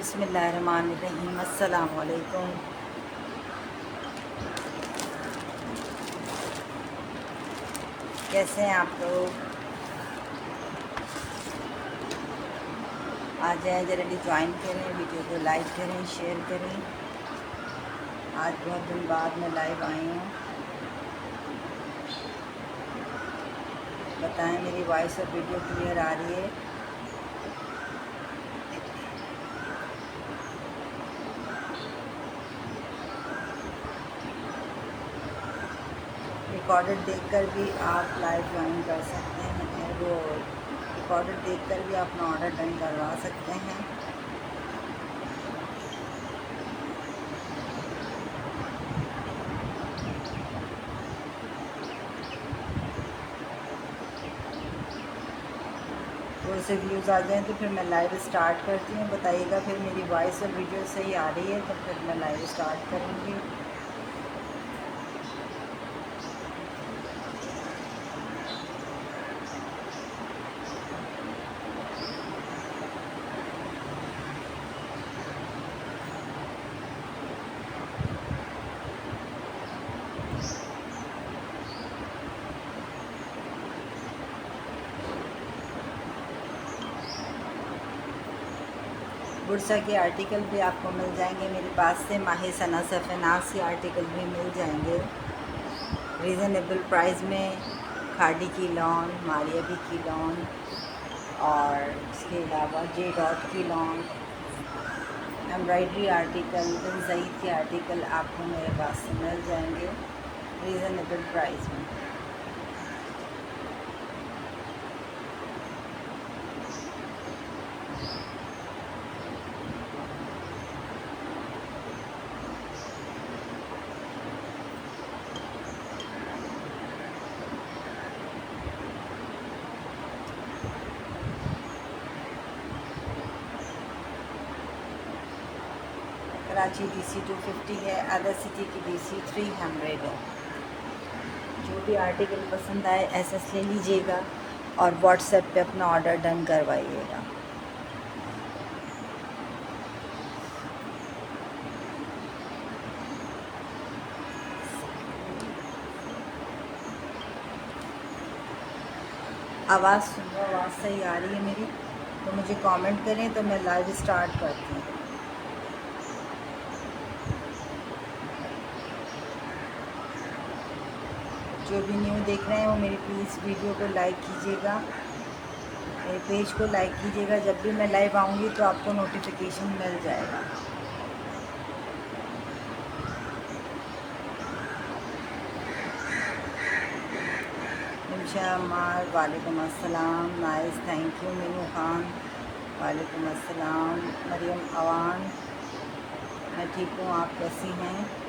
बिस्मिल्लाहिर्रहमानिर्रहीम। अस्सलाम वालेकुम। कैसे हैं आप लोग? आ जाएं, जल्दी ज्वाइन करें, वीडियो को लाइक करें, शेयर करें। आज बहुत दिन बाद मैं लाइव आई हूँ। बताएं मेरी वॉइस और वीडियो क्लियर आ रही है? रिकॉर्डेड देखकर भी आप लाइव ज्वाइन कर सकते हैं। वो रिकॉर्डेड देखकर भी अपना ऑर्डर डन करवा सकते हैं। थोड़े से व्यूज़ आ जाएँ तो फिर मैं लाइव स्टार्ट करती हूँ। बताइएगा फिर मेरी वॉइस और वीडियो सही आ रही है तो फिर मैं लाइव स्टार्ट करूँगी। बुरसा के आर्टिकल भी आपको मिल जाएंगे मेरे पास से। माही सना सफ़नास के आर्टिकल भी मिल जाएंगे रीज़नेबल प्राइस में। खाड़ी की लॉन, मारियाबी की लॉन और इसके अलावा जे डॉट की लॉन, एम्ब्रॉयडरी आर्टिकल, बिन ज़ईद के आर्टिकल आपको मेरे पास से मिल जाएंगे रीज़नेबल प्राइस में। कराची DC 250 है, अदर सिटी की DC 300 है। जो भी आर्टिकल पसंद आए SS ले लीजिएगा और व्हाट्सएप पे अपना ऑर्डर डन करवाइएगा। आवाज़ सुन लो, आवाज़ सही आ रही है मेरी तो मुझे कमेंट करें तो मैं लाइव स्टार्ट करती हूँ। जो भी न्यू देख रहे हैं वो मेरी प्लीज़ वीडियो को लाइक कीजिएगा, मेरे पेज को लाइक कीजिएगा। जब भी मैं लाइव आऊँगी तो आपको नोटिफिकेशन मिल जाएगा। निमिशा अम्मार वालेकुम अस्सलाम। Nice, thank you. Meenu Khan वालेकुम अस्सलाम। मरियम अवान, मैं ठीक हूँ, आप कैसी हैं?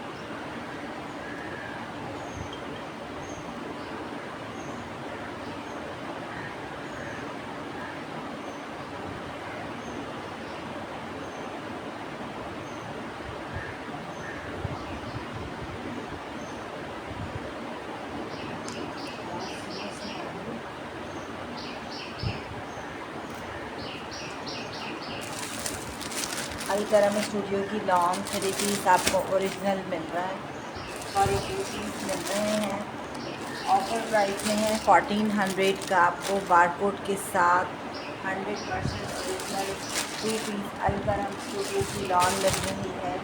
अलकरम स्टूडियो की लॉन 3 पीस आपको ओरिजिनल मिल रहा है और 2 पीस मिल रहे हैं। ऑफर प्राइस में है 1400 का आपको बारकोड के साथ 100% ओरिजिनल 3 पीस अलकरम स्टूडियो की लॉन मिल रही है।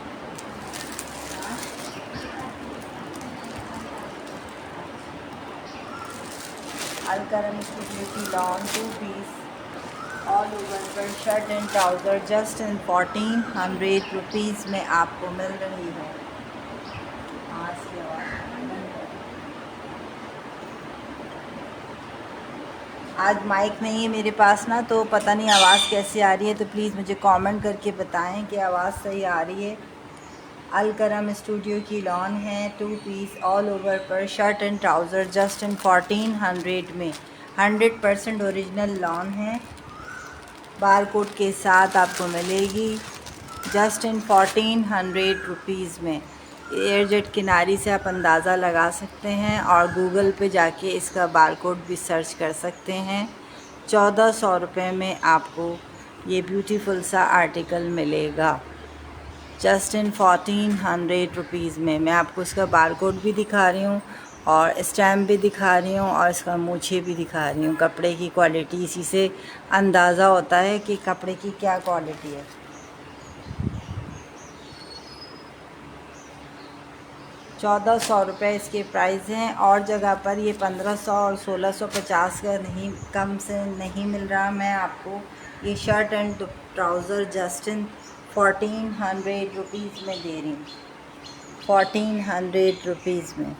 अलकरम स्टूडियो की लॉन 2 पीस ऑल ओवर पर shirt and trouser just in 1400 rupees में आपको मिल रही है। आज माइक नहीं है मेरे पास ना, तो पता नहीं आवाज़ कैसे आ रही है, तो प्लीज़ मुझे कमेंट करके बताएं कि आवाज़ सही आ रही है। अलकरम स्टूडियो की लॉन है 2 पीस ऑल ओवर पर shirt and trouser just in 1400 में। 100% ओरिजिनल लॉन है, बारकोड के साथ आपको मिलेगी जस्ट इन 1400 रुपीज़ में। एयरजेट किनारी से आप अंदाज़ा लगा सकते हैं और गूगल पे जाके इसका बारकोड भी सर्च कर सकते हैं। 1400 रुपये में आपको ये ब्यूटीफुल सा आर्टिकल मिलेगा जस्ट इन 1400 रुपीज़ में। मैं आपको इसका बारकोड भी दिखा रही हूँ और स्टैम्प भी दिखा रही हूँ और इसका मूछे भी दिखा रही हूँ। कपड़े की क्वालिटी इसी से अंदाज़ा होता है कि कपड़े की क्या क्वालिटी है। 1400 रुपये इसके प्राइस हैं। और जगह पर ये 1500 और 1650 का नहीं, कम से नहीं मिल रहा। मैं आपको ये shirt and trouser just in 1400 rupees में दे रही हूँ, 1400 रुपीज़ में।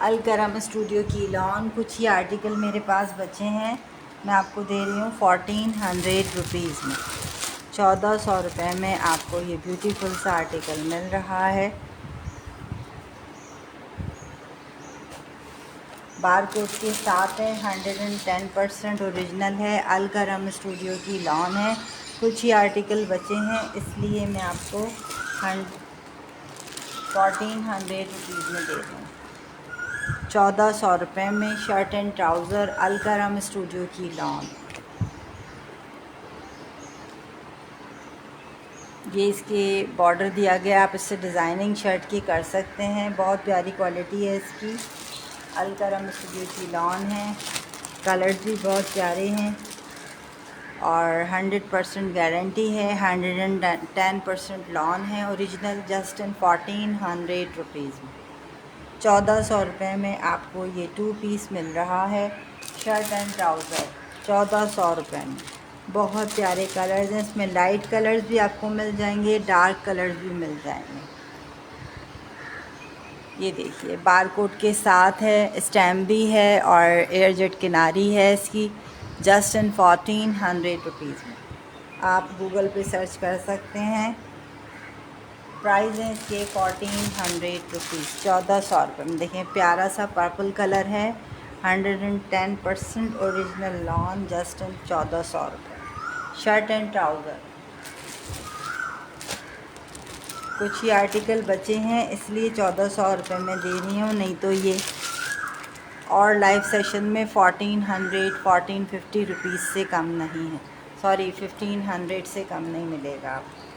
अल करम स्टूडियो की लॉन। कुछ ही आर्टिकल मेरे पास बचे हैं, मैं आपको दे रही हूँ 1400 रुपीज़ में। 1400 रुपये में आपको ये ब्यूटीफुल सा आर्टिकल मिल रहा है। बार कोड के साथ है, 110% ओरिजिनल है। अल करम स्टूडियो की लॉन है। कुछ ही आर्टिकल बचे हैं, इसलिए मैं आपको 1400 रुपीज़ में दे रही हूँ। 1400 रुपये में शर्ट एंड ट्राउज़र अल करम स्टूडियो की लॉन। ये इसके बॉर्डर दिया गया, आप इससे डिज़ाइनिंग शर्ट की कर सकते हैं। बहुत प्यारी क्वालिटी है इसकी। अल करम स्टूडियो की लॉन है। कलर्स भी बहुत प्यारे हैं और 100% गारंटी है। 110% लॉन है ओरिजिनल। जस्ट इन 1400 रुपीज़ में, 1400 रुपये में आपको ये 2 पीस मिल रहा है। शर्ट एंड ट्राउज़र 1400 रुपये में। बहुत प्यारे कलर्स हैं इसमें। लाइट कलर्स भी आपको मिल जाएंगे, डार्क कलर्स भी मिल जाएंगे। ये देखिए बारकोड के साथ है, स्टैम्प भी है और एयरजेट किनारी है इसकी। जस्ट इन 1400 रुपीज़ में। आप गूगल पे सर्च कर सकते हैं। प्राइस है इसके 1400 रुपीज़, 1400 रुपये में। देखें प्यारा सा पर्पल कलर है, 110% ओरिजिनल लॉन। जस्ट इन 1400 रुपये। Shirt and trouser. कुछ ही आर्टिकल बचे हैं, इसलिए 1400 रुपये में दे रही हूँ, नहीं तो ये और लाइव सेशन में 1450 रुपीज़ से कम नहीं है। सॉरी 1500 से कम नहीं मिलेगा आपको।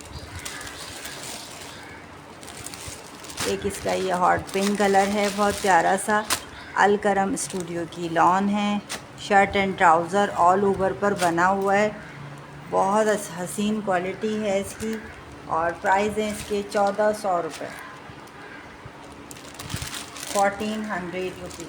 एक इसका ये हॉट पिंक कलर है, बहुत प्यारा सा। अल करम स्टूडियो की लॉन है। Shirt and trouser all over पर बना हुआ है। बहुत हसीन क्वालिटी है इसकी और प्राइस है इसके 1400 रुपये, 1400 रुपीज़।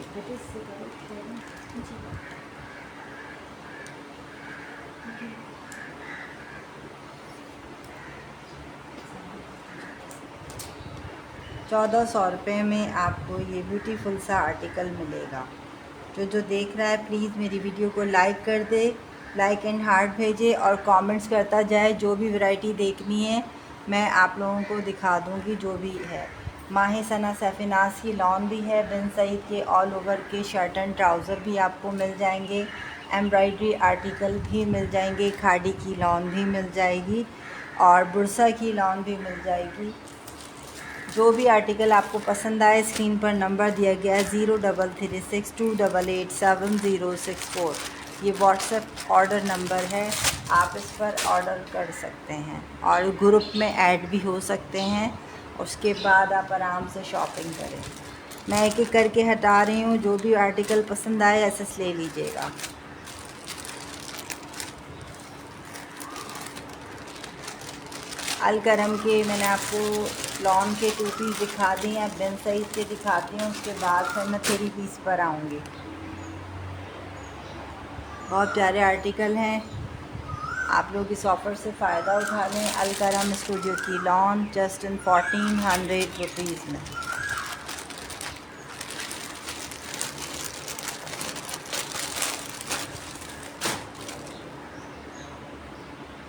1400 रुपये में आपको ये ब्यूटीफुल सा आर्टिकल मिलेगा। जो देख रहा है प्लीज़ मेरी वीडियो को लाइक कर दे, लाइक एंड हार्ट भेजे और कमेंट्स करता जाए। जो भी वैरायटी देखनी है मैं आप लोगों को दिखा दूंगी जो भी है। माह सना सैफिनास की लॉन भी है। बिन सईद के ऑल ओवर के शर्ट एंड ट्राउज़र भी आपको मिल जाएंगे। एम्ब्रॉयडरी आर्टिकल भी मिल जाएंगे। खाड़ी की लॉन भी मिल जाएगी और बुरसा की लॉन भी मिल जाएगी। जो भी आर्टिकल आपको पसंद आए स्क्रीन पर नंबर दिया गया है 033628876064। ये व्हाट्सएप ऑर्डर नंबर है, आप इस पर ऑर्डर कर सकते हैं और ग्रुप में ऐड भी हो सकते हैं। उसके बाद आप आराम से शॉपिंग करें। मैं एक एक करके हटा रही हूँ, जो भी आर्टिकल पसंद आए एसएस ले लीजिएगा। अल करम के मैंने आपको लॉन के 2 पीस दिखा दिए हैं। बिन सईद के दिखाती हूँ, उसके बाद फिर मैं 3 पीस पर आऊँगी। बहुत प्यारे आर्टिकल हैं, आप लोग इस ऑफ़र से फ़ायदा उठा लें। अल करम स्टूडियो की लॉन जस्ट इन 1400 रुपीज़ में।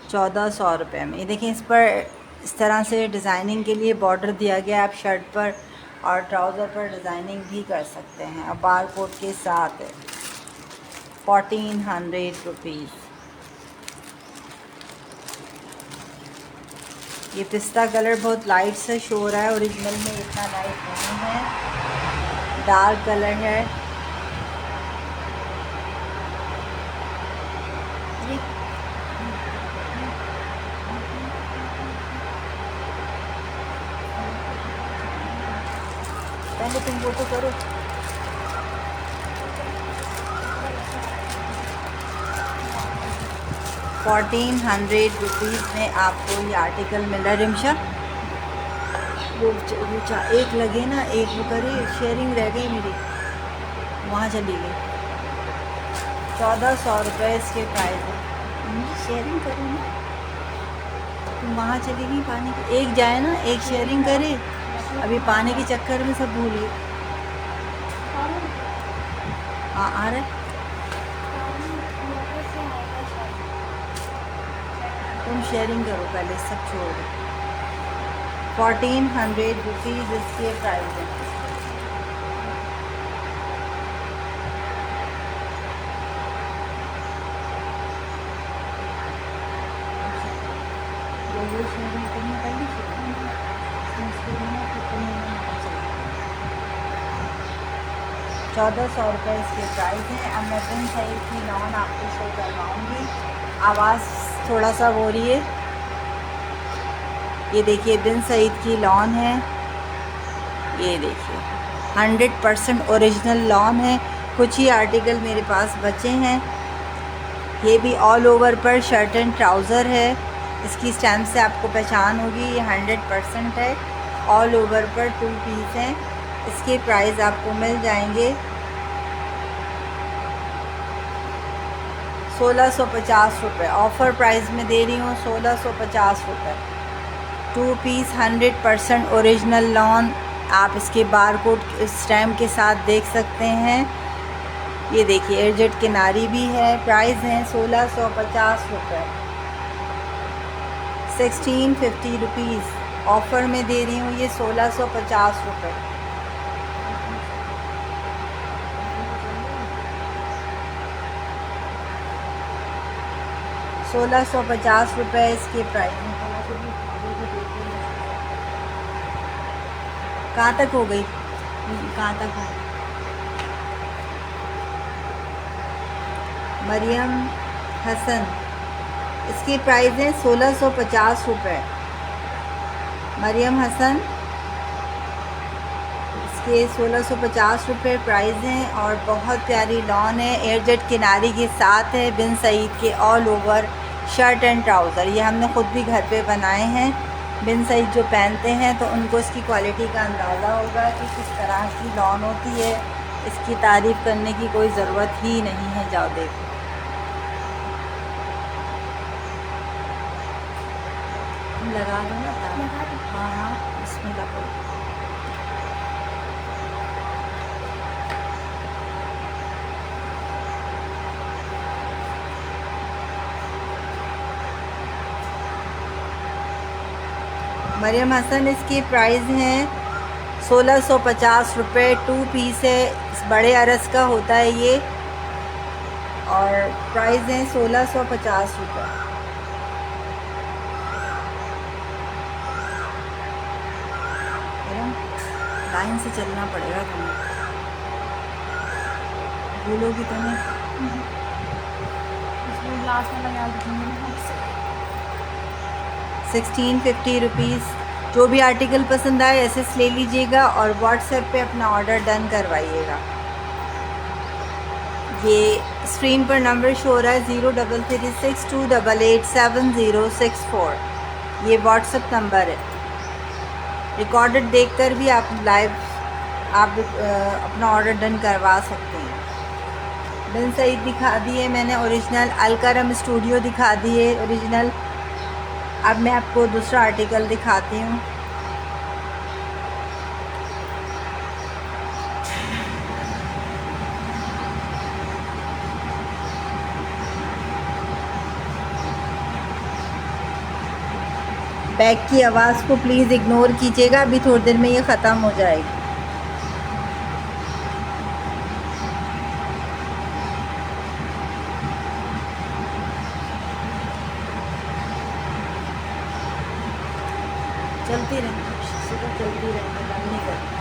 ₹1400 में। ये देखें, इस पर इस तरह से डिज़ाइनिंग के लिए बॉर्डर दिया गया है। आप शर्ट पर और ट्राउज़र पर डिज़ाइनिंग भी कर सकते हैं। अब बार कोड के साथ है 1400 रुपीज़। ये पिस्ता कलर बहुत लाइट से शो हो रहा है, ओरिजिनल में इतना लाइट नहीं है, डार्क कलर है। पहले तुम वो तो करो। ₹1400 में आपको ये आर्टिकल मिल रहा है। रिमशा वो एक लगे ना, एक वो करे, शेयरिंग रह गई मेरी, वहाँ चली गई। ₹1400 इसके प्राइस है। मुझे शेयरिंग करो ना, तुम वहाँ चली गई पानी की। एक जाए ना, एक शेयरिंग करे, अभी पानी के चक्कर में सब भूल गई। हाँ आ रहा है, तुम शेयरिंग करो पहले, सब छोड़ दो। ₹1400 इसके प्राइस है। ₹1400 इसके प्राइस हैं। अब मैं बिन सईद की लॉन आपको शो करवाऊँगी। आवाज़ थोड़ा सा हो रही है। ये देखिए, बिन सईद की लॉन है। ये देखिए 100% ओरिजिनल लॉन है। कुछ ही आर्टिकल मेरे पास बचे हैं। ये भी ऑल ओवर पर शर्ट एंड ट्राउज़र है। इसकी स्टैम्प से आपको पहचान होगी, ये 100% है। ऑल ओवर पर 2 पीस हैं। इसके प्राइस आपको मिल जाएंगे ₹1650। ऑफ़र प्राइस में दे रही हूँ ₹1650। 2 पीस 100% ओरिजिनल लॉन। आप इसके बार कोड स्टैम्प के साथ देख सकते हैं। ये देखिए, एयरजेट किनारी भी है। प्राइस है ₹1650। 1650 रुपीज़ ऑफ़र में दे रही हूँ, ये ₹1650। ₹1650 इसके प्राइस हैं। कहाँ तक हो गई, कहाँ तक हो? मरियम हसन, इसकी प्राइस है ₹1650। मरियम हसन, इसके ₹1650 प्राइस हैं और बहुत प्यारी लॉन है। एयरजेट किनारी के साथ है। बिन सईद के all over shirt and trouser, ये हमने ख़ुद भी घर पे बनाए हैं। बिन सईद जो पहनते हैं तो उनको इसकी क्वालिटी का अंदाज़ा होगा कि किस तरह की लॉन होती है। इसकी तारीफ़ करने की कोई ज़रूरत ही नहीं है। जाओ देखो, लगा दो ना, हाँ हाँ, इसमें लगाओ। मरियम हसन, इसकी प्राइस हैं ₹1650। 2 पीस है, इस बड़े अरस का होता है ये, और प्राइस है ₹1650। लाइन से चलना पड़ेगा तुम्हें, भूलोगी तुम्हें। ₹1650। जो भी आर्टिकल पसंद आए एसएस ले लीजिएगा और व्हाट्सएप पे अपना ऑर्डर डन करवाइएगा। ये स्क्रीन पर नंबर शो हो रहा है 033628876064। ये व्हाट्सएप नंबर है। रिकॉर्डेड देखकर भी आप लाइव अपना ऑर्डर डन करवा सकते हैं। बिन सईद दिखा दिए मैंने ओरिजिनल, अलकरम स्टूडियो दिखा दिए ओरिजिनल। अब मैं आपको दूसरा आर्टिकल दिखाती हूँ। बैग की आवाज़ को प्लीज़ इग्नोर कीजिएगा, अभी थोड़ी देर में ये ख़त्म हो जाएगी। चलती रहेंगे, सुबह चलती रहेंगे, बंद नहीं करते।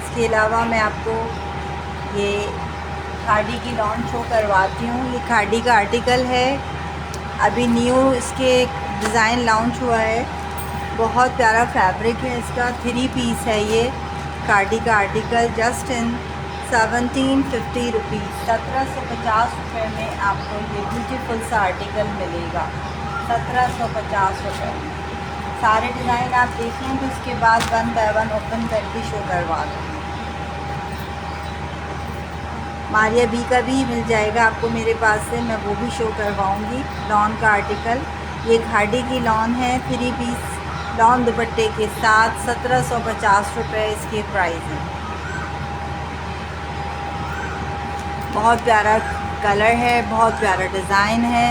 इसके अलावा मैं आपको ये खाड़ी की लॉन शो करवाती हूँ। ये खाड़ी का आर्टिकल है, अभी न्यू इसके डिज़ाइन लॉन्च हुआ है। बहुत प्यारा फैब्रिक है इसका, 3 पीस है ये खाड़ी का आर्टिकल। जस्ट इन 1750 रुपीज़, 1750 रुपये में आपको ये ब्यूटीफुल सा आर्टिकल मिलेगा, 1750 रुपये में। सारे डिज़ाइन आप देख लें, तो उसके बाद 1 बाय 1 ओपन करके शो करवा दूँ। मारिया बी का भी मिल जाएगा आपको मेरे पास से, मैं वो भी शो करवाऊँगी। लॉन का आर्टिकल, ये खाड़ी की लॉन है, 3 पीस लॉन दुपट्टे के साथ, 1750 रुपये इसके प्राइस हैं। बहुत प्यारा कलर है, बहुत प्यारा डिज़ाइन है।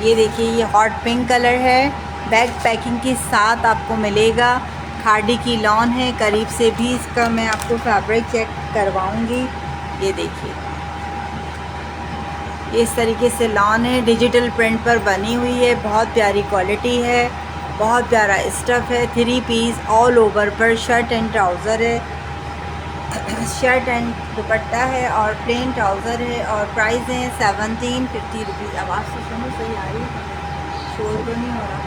ये देखिए, ये हॉट पिंक कलर है, बैग पैकिंग के साथ आपको मिलेगा। खाड़ी की लॉन है, करीब से भी इसका मैं आपको फैब्रिक चेक करवाऊंगी। ये देखिए, इस तरीके से लॉन है, डिजिटल प्रिंट पर बनी हुई है, बहुत प्यारी क्वालिटी है, बहुत प्यारा स्टफ़ है। 3 पीस ऑल ओवर पर शर्ट एंड ट्राउज़र है, शर्ट एंड दुपट्टा है और प्लेन ट्राउज़र है, और प्राइस है 1750 रुपीज़। आवाज़ तो सुनो सही आ रही, शोर तो नहीं हो रहा।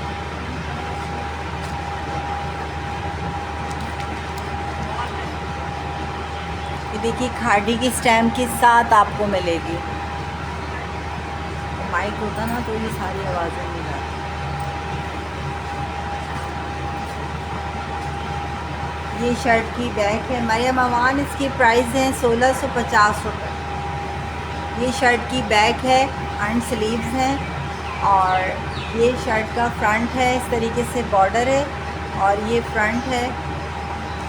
ये देखिए, खाड़ी की स्टैम्प के साथ आपको मिलेगी। माइक होता ना तो ये सारी आवाज़ें नहीं आती। ये शर्ट की बैक है मारिया मवान, इसकी प्राइस है 1650 रुपये। ये शर्ट की बैक है, एंड स्लीव्स हैं, और ये शर्ट का फ्रंट है, इस तरीके से बॉर्डर है, और ये फ्रंट है।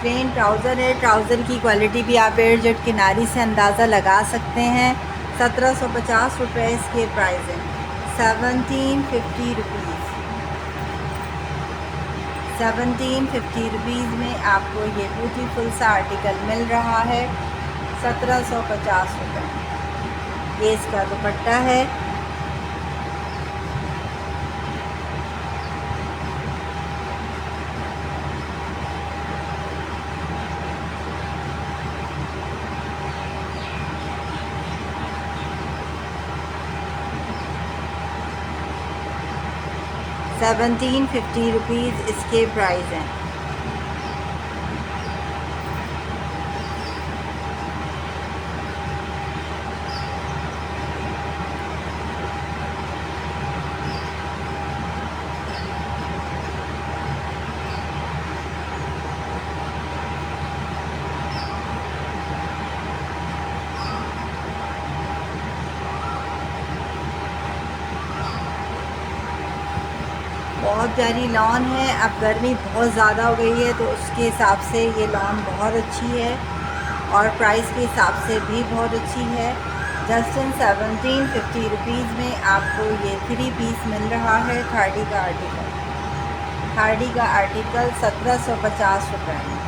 प्लेन ट्राउज़र है, ट्राउज़र की क्वालिटी भी आप एयर जेट किनारी से अंदाज़ा लगा सकते हैं। 1750 रुपये इसके प्राइस हैं, 1750 रुपीज़। 1750 रुपीज़ में आपको ये ब्यूटीफुल सा आर्टिकल मिल रहा है, 1750 रुपये। ये इसका दुपट्टा है। ₹1750 रुपीज़ इसके प्राइस हैं। बहुत प्यारी लॉन है। अब गर्मी बहुत ज़्यादा हो गई है, तो उसके हिसाब से ये लॉन बहुत अच्छी है, और प्राइस के हिसाब से भी बहुत अच्छी है। जस्ट इन 1750 रुपीज़ में आपको ये 3 पीस मिल रहा है। खाड़ी का आर्टिकल, खाड़ी का आर्टिकल 1750 रुपये में,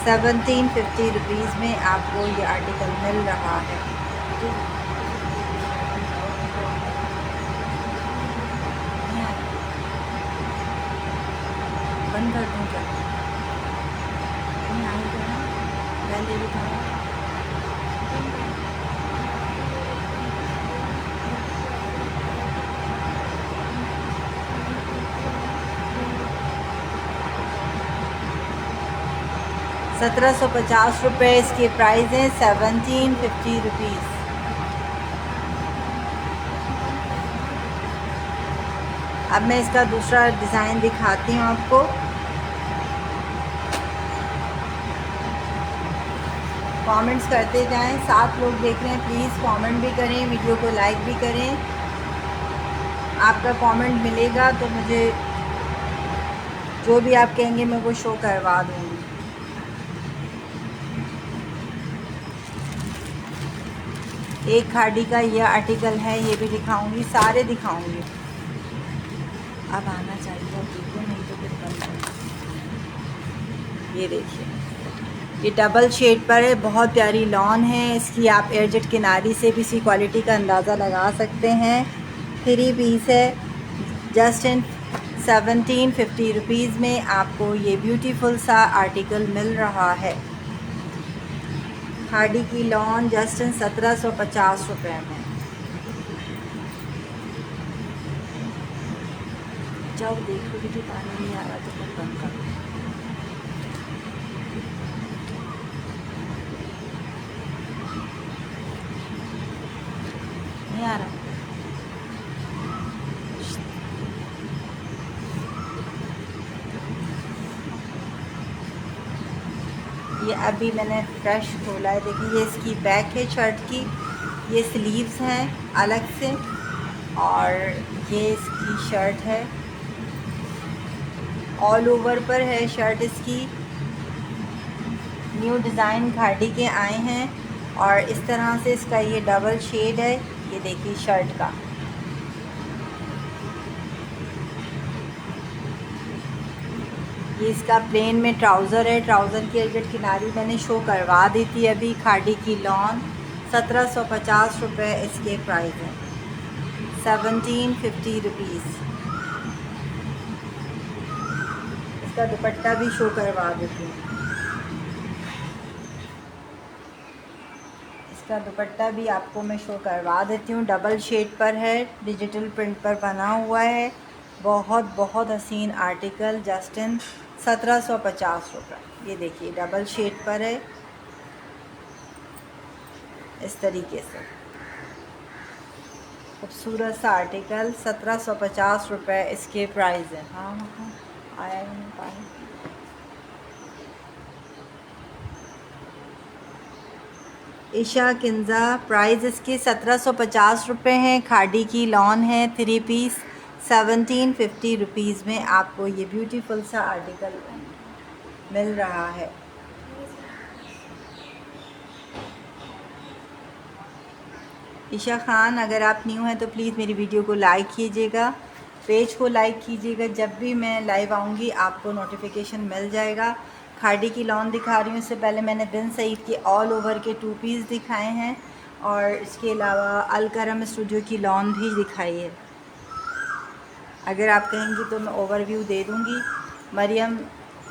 1750 रुपीज़ में आपको ये आर्टिकल मिल रहा है। बंद कर दूँ क्या? नहीं आएगा ना, पहले भी था। 1750 रुपये इसके प्राइस हैं, 1750 रुपीज़। अब मैं इसका दूसरा डिज़ाइन दिखाती हूँ आपको। कमेंट्स करते जाएं, 7 लोग देख रहे हैं, प्लीज़ कमेंट भी करें, वीडियो को लाइक भी करें। आपका कमेंट मिलेगा तो मुझे जो भी आप कहेंगे मैं वो शो करवा दूँगी। एक खाड़ी का ये आर्टिकल है, ये भी दिखाऊंगी, सारे दिखाऊंगी। अब आना चाहिए, देखो नहीं तो फिर बंद कर। ये देखिए, ये डबल शेड पर है, बहुत प्यारी लॉन है इसकी। आप एयरजेट किनारी से भी इसकी क्वालिटी का अंदाज़ा लगा सकते हैं। 3 पीस है, जस्ट इन 1750 रुपीज़ में आपको ये ब्यूटीफुल सा आर्टिकल मिल रहा है। खाड़ी की लॉन जस्ट इन 1750 रुपये में। जब देखो कि पानी नहीं आ रहा तो फिर बंद कर दो। नहीं आ रहा। ये अभी मैंने फ्रेश खोला है, देखिए ये इसकी बैक है शर्ट की, ये स्लीव्स हैं अलग से, और ये इसकी शर्ट है, ऑल ओवर पर है शर्ट इसकी। न्यू डिज़ाइन खाड़ी के आए हैं और इस तरह से इसका ये डबल शेड है। ये देखिए शर्ट का, ये इसका प्लेन में ट्राउज़र है। ट्राउज़र की एयरजेट किनारी मैंने शो करवा दी थी अभी। खाड़ी की लॉन 1750 रुपये इसके प्राइस हैं, 1750 रुपीज़। इसका दुपट्टा भी शो करवा देती हूँ। इसका दुपट्टा भी आपको मैं शो करवा देती हूँ। डबल शेड पर है, डिजिटल प्रिंट पर बना हुआ है। बहुत बहुत हसीन आर्टिकल, जस्ट इन 1750 रुपये। ये देखिए डबल शेड पर है इस तरीके से, खूबसूरत सा आर्टिकल, 1750 रुपये इसके प्राइस है। हाँ आया ही नहीं पाया। ईशा किंजा, प्राइस इसके 1750 रुपये हैं। खाड़ी की लॉन है, 3 पीस, 1750 रुपीज़ में आपको ये ब्यूटीफुल सा आर्टिकल मिल रहा है। ईशा खान, अगर आप न्यू हैं तो प्लीज़ मेरी वीडियो को लाइक कीजिएगा, पेज को लाइक कीजिएगा। जब भी मैं लाइव आऊँगी आपको नोटिफिकेशन मिल जाएगा। खाड़ी की लॉन दिखा रही हूँ, इससे पहले मैंने बिन सईद के ऑल ओवर के 2 पीस दिखाए हैं और इसके अलावा अल करम स्टूडियो की लॉन भी दिखाई है। अगर आप कहेंगी तो मैं ओवरव्यू दे दूँगी। मरियम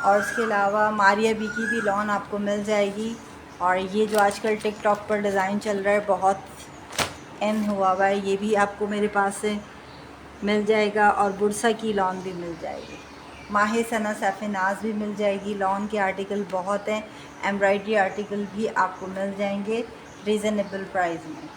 और इसके अलावा मारिया बी की भी लॉन आपको मिल जाएगी। और ये जो आजकल टिकटॉक पर डिज़ाइन चल रहा है, बहुत इन हुआ है, ये भी आपको मेरे पास से मिल जाएगा। और बुरसा की लॉन भी मिल जाएगी। माहे सना सफ़ेनाज भी मिल जाएगी। लॉन के आर्टिकल बहुत हैं, एम्ब्रॉयडरी आर्टिकल भी आपको मिल जाएंगे रीज़नेबल प्राइस में।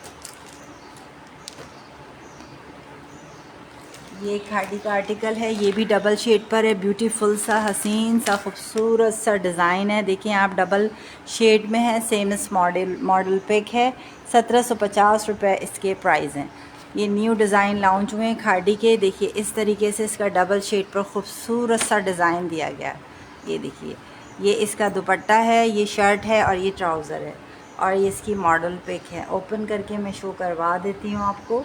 ये खाड़ी का आर्टिकल है, ये भी डबल शेड पर है। ब्यूटीफुल सा, हसीन सा, खूबसूरत सा डिज़ाइन है। देखिए आप, डबल शेड में है, सेम इस मॉडल पिक है। 1750 रुपये इसके प्राइस हैं। ये न्यू डिज़ाइन लॉन्च हुए हैं खाड़ी के। देखिए इस तरीके से इसका डबल शेड पर खूबसूरत सा डिज़ाइन दिया गया। ये देखिए, ये इसका दुपट्टा है, ये शर्ट है और ये ट्राउज़र है, और ये इसकी मॉडल पिक है। ओपन करके मैं शो करवा देती हूँ आपको।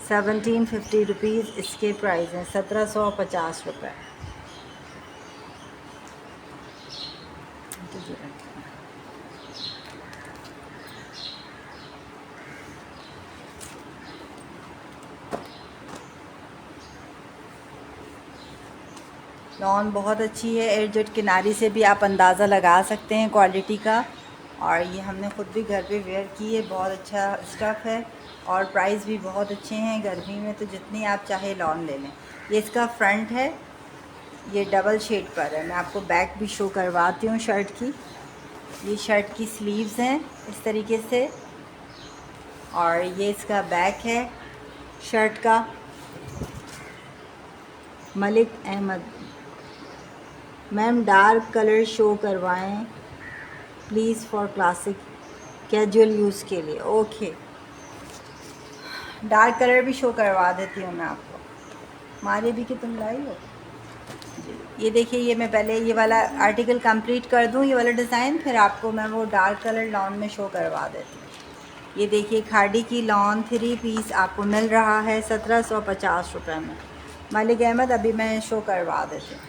₹1750 इसके प्राइस हैं, 1750 रुपये। लॉन बहुत अच्छी है, एयरजेट किनारी से भी आप अंदाज़ा लगा सकते हैं क्वालिटी का। और ये हमने ख़ुद भी घर पे वेयर की है, बहुत अच्छा स्टफ़ है और प्राइस भी बहुत अच्छे हैं। गर्मी में तो जितनी आप चाहे लॉन ले लें। ये इसका फ्रंट है, ये डबल शेड पर है। मैं आपको बैक भी शो करवाती हूँ शर्ट की। ये शर्ट की स्लीव्स हैं इस तरीके से और ये इसका बैक है शर्ट का। Malik Ahmad ma'am dark colour show करवाएं please for classic casual use के लिए। ओके, डार्क कलर भी शो करवा देती हूँ मैं आपको। मारे भी कि तुम लाई हो जी। ये देखिए, ये मैं पहले ये वाला आर्टिकल कंप्लीट कर दूँ, ये वाला डिज़ाइन, फिर आपको मैं वो डार्क कलर लॉन में शो करवा देती हूँ। ये देखिए, खाड़ी की लॉन 3 पीस आपको मिल रहा है 1750 रुपये में। मलिक अहमद अभी मैं शो करवा देती हूँ।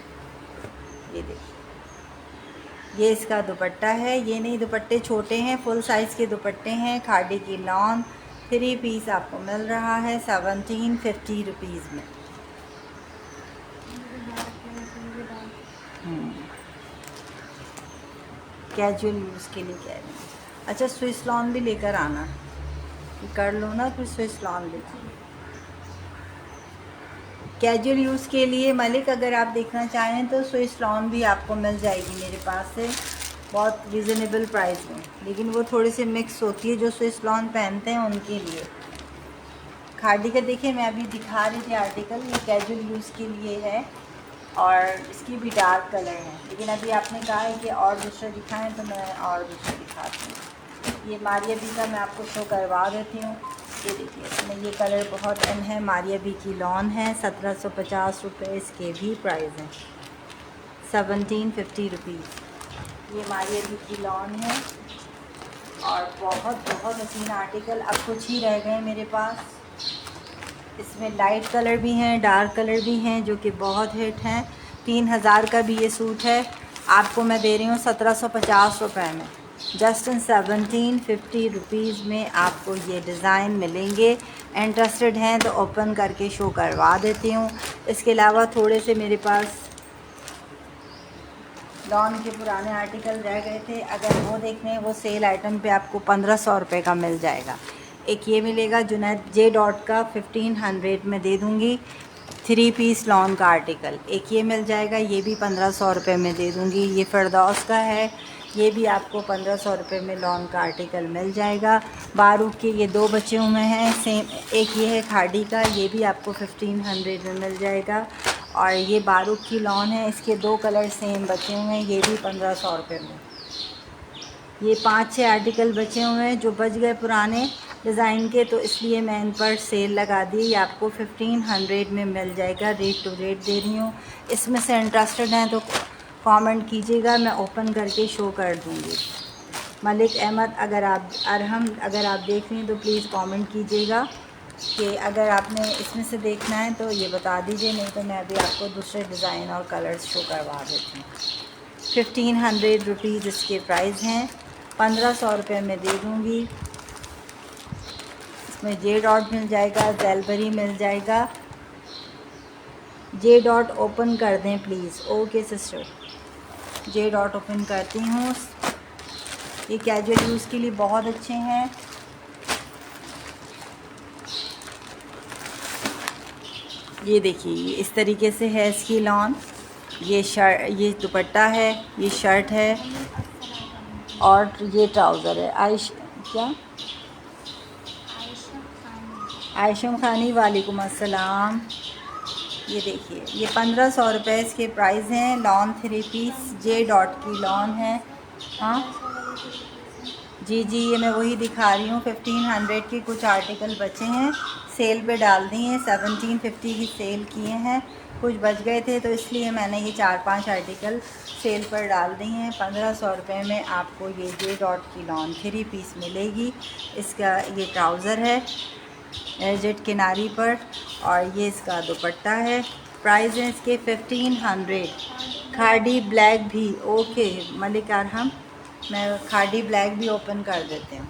ये देखिए, ये इसका दुपट्टा है। ये नहीं, दुपट्टे छोटे हैं, फुल साइज़ के दुपट्टे हैं। खाड़ी की लॉन 3 पीस आपको मिल रहा है 1750 रुपीज़ में। कैजुअल यूज़ के लिए कह रही हूँ। अच्छा, स्विस लॉन भी लेकर आना, ये कर लो ना, फिर स्विस लॉन लेकर कैजुअल यूज़ के लिए। मलिक अगर आप देखना चाहें तो स्विस लॉन भी आपको मिल जाएगी मेरे पास से बहुत रिजनेबल प्राइस में, लेकिन वो थोड़ी सी मिक्स होती है। जो स्विस लॉन पहनते हैं उनके लिए खाड़ी का देखिए, मैं अभी दिखा रही थी आर्टिकल, ये कैजुअल यूज़ के लिए है और इसकी भी डार्क कलर है। लेकिन अभी आपने कहा है कि और दूसरे दिखाएं तो मैं और दूसरे दिखाती हूँ। ये मारिया बी का मैं आपको शो करवा देती हूँ। ये देखिए, इसमें ये कलर बहुत इन है। मारिया बी की लॉन है 1750 रुपये, इसके भी प्राइस हैं 1750 रुपीज़। ये मारिया बी की लॉन है और बहुत बहुत हसीन आर्टिकल। अब कुछ ही रह गए मेरे पास। इसमें लाइट कलर भी हैं, डार्क कलर भी हैं, जो कि बहुत हिट हैं। 3000 का भी ये सूट है, आपको मैं दे रही हूँ 1750 रुपये में। जस्ट इन 1750 रुपीज़ में आपको ये डिज़ाइन मिलेंगे। इंटरेस्टेड हैं तो ओपन करके शो करवा देती हूँ। इसके अलावा थोड़े से मेरे पास लॉन के पुराने आर्टिकल रह गए थे, अगर वो देखने हैं, वो सेल आइटम पे आपको 1500 रुपये का मिल जाएगा। एक ये मिलेगा जुनैद जे डॉट का 1500 में दे दूँगी, 3 पीस लॉन का आर्टिकल। एक ये मिल जाएगा, ये भी 1500 रुपये में दे दूँगी। ये फिरदौस का है, ये भी आपको 1500 रुपये में लॉन का आर्टिकल मिल जाएगा। बारूक के ये 2 बचे हुए हैं सेम। एक ये है खाड़ी का, ये भी आपको 1500 में मिल जाएगा। और ये बारूक की लॉन है, इसके 2 कलर सेम बचे हुए हैं, ये भी 1500 रुपये में। ये 5-6 आर्टिकल बचे हुए हैं जो बच गए पुराने डिज़ाइन के, तो इसलिए मैं इन पर सेल लगा दी। ये आपको 1500 में मिल जाएगा, रेट टू रेट दे रही हूँ। इसमें से इंटरेस्टेड हैं तो कमेंट कीजिएगा, मैं ओपन करके शो कर दूँगी। मलिक अहमद अगर आप देख रही हैं तो प्लीज़ कमेंट कीजिएगा कि अगर आपने इसमें से देखना है तो ये बता दीजिए, नहीं तो मैं अभी आपको दूसरे डिज़ाइन और कलर्स शो करवा देती हूँ। 1500 रुपीज़ इसके प्राइस हैं, 1500 रुपये में दे दूँगी। इसमें जे डॉट मिल जाएगा, जेलबरी मिल जाएगा। जे डॉट ओपन कर दें please. Okay sister, J dot open करती हूँ। ये कैजुअल यूज़ के लिए बहुत अच्छे हैं। ये देखिए, ये इस तरीके से है इसकी लॉन। ये दुपट्टा है, ये शर्ट है और ये ट्राउज़र है। आयशम खानी, वालेकुम अस्सलाम। ये देखिए, ये 1500 रुपये इसके प्राइस हैं। लॉन 3 पीस जे डॉट की लॉन है। हाँ जी, ये मैं वही दिखा रही हूँ। 1500 के कुछ आर्टिकल बचे हैं, सेल पे डाल दिए हैं। 1750 की सेल किए हैं, कुछ बच गए थे तो इसलिए मैंने ये 4-5 आर्टिकल सेल पर डाल दिए हैं। 1500 रुपये में आपको ये जे डॉट की लॉन 3 पीस मिलेगी। इसका ये ट्राउज़र है एजेड किनारी पर और ये इसका दुपट्टा है। प्राइस है इसके 1500। खाड़ी ब्लैक भी ओके मलिक अरहम, मैं खाड़ी ब्लैक भी ओपन कर देते हैं।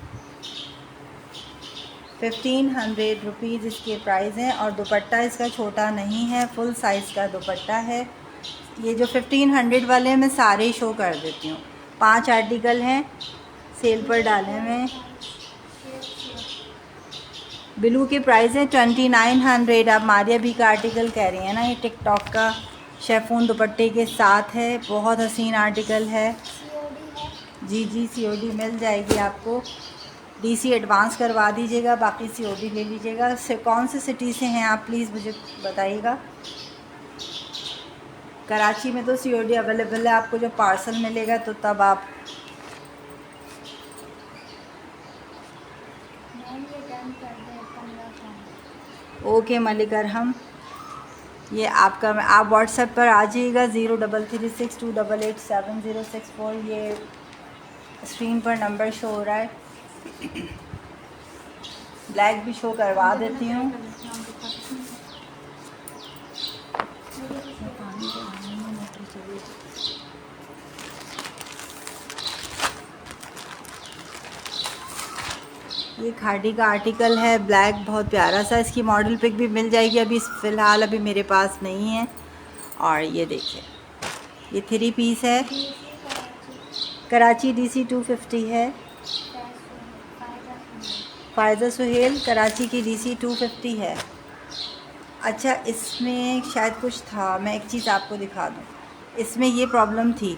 1500 रुपीज़ इसके प्राइस हैं और दुपट्टा इसका छोटा नहीं है, फुल साइज़ का दुपट्टा है। ये जो 1500 वाले हैं मैं सारे शो कर देती हूँ। 5 आर्टिकल हैं, सेल पर डाले हुए। ब्लू की प्राइस है 2900। आप मारिया भी का आर्टिकल कह रही हैं ना, ये टिकटॉक का शेफून दुपट्टे के साथ है, बहुत हसीन आर्टिकल है। जी जी सीओडी मिल जाएगी आपको। डीसी एडवांस करवा दीजिएगा, बाकी सीओडी ले लीजिएगा। कौन से सिटी से हैं आप प्लीज़ मुझे बताइएगा। कराची में तो सीओडी अवेलेबल है, आपको जब पार्सल मिलेगा तो तब आप। ओके मलिक अरहम, ये आपका, आप व्हाट्सएप पर आ जाइएगा 0336288764। ये स्क्रीन पर नंबर शो हो रहा है। ब्लैक भी शो करवा देती हूँ। ये खाड़ी का आर्टिकल है, ब्लैक, बहुत प्यारा सा। इसकी मॉडल पिक भी मिल जाएगी, अभी फ़िलहाल अभी मेरे पास नहीं है। और ये देखिए, ये 3 पीस है, कराची DC 250 है। फ़ायज़ा सुहेल कराची की DC 250 है। अच्छा, इसमें शायद कुछ था, मैं एक चीज़ आपको दिखा दूँ। इसमें ये प्रॉब्लम थी,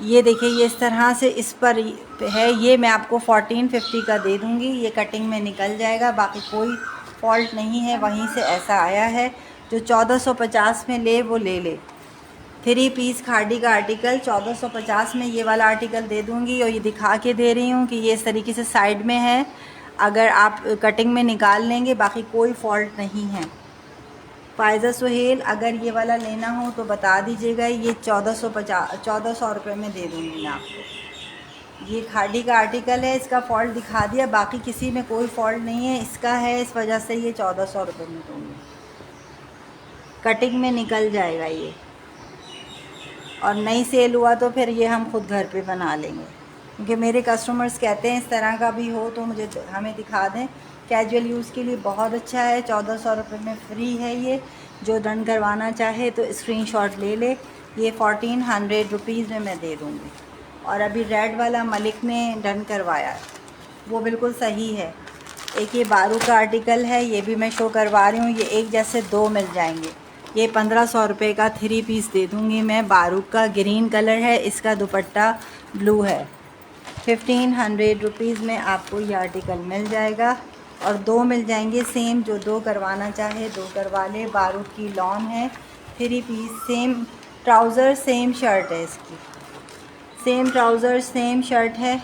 ये देखिए, ये इस तरह से इस पर है। ये मैं आपको 1450 का दे दूँगी, ये कटिंग में निकल जाएगा, बाकी कोई फॉल्ट नहीं है। वहीं से ऐसा आया है, जो 1450 में ले वो ले ले। 3 पीस खाड़ी का आर्टिकल 1450 में ये वाला आर्टिकल दे दूँगी। और ये दिखा के दे रही हूँ कि ये इस तरीके से साइड में है, अगर आप कटिंग में निकाल लेंगे बाकी कोई फॉल्ट नहीं है। फ़ायज़ा सुहेल, अगर ये वाला लेना हो तो बता दीजिएगा, ये 1400 रुपये में दे दूँगी मैं आपको। ये खाड़ी का आर्टिकल है, इसका फॉल्ट दिखा दिया, बाकी किसी में कोई फॉल्ट नहीं है, इसका है, इस वजह से ये 1400 रुपये में दूँगी। कटिंग में निकल जाएगा ये, और नहीं सेल हुआ तो फिर ये हम खुद घर पे बना लेंगे, क्योंकि मेरे कस्टमर्स कहते हैं इस तरह का भी हो तो मुझे हमें दिखा दें। कैजुअल यूज़ के लिए बहुत अच्छा है, 1400 रुपये में फ्री है ये। जो डन करवाना चाहे तो स्क्रीनशॉट ले ले। ये 1400 रुपीज़ में मैं दे दूँगी। और अभी रेड वाला मलिक ने डन करवाया है, वो बिल्कुल सही है। एक ये बारू का आर्टिकल है, ये भी मैं शो करवा रही हूँ। ये एक जैसे 2 मिल जाएंगे। ये 1500 रुपये का 3 पीस दे दूँगी मैं। बारूक का ग्रीन कलर है, इसका दुपट्टा ब्लू है। 1500 रुपीज़ में आपको ये आर्टिकल मिल जाएगा। और 2 मिल जाएंगे सेम, जो 2 करवाना चाहे 2 करवा ले। बारूक की लॉन है, 3 पीस, सेम ट्राउज़र सेम शर्ट है इसकी, सेम ट्राउज़र सेम शर्ट है,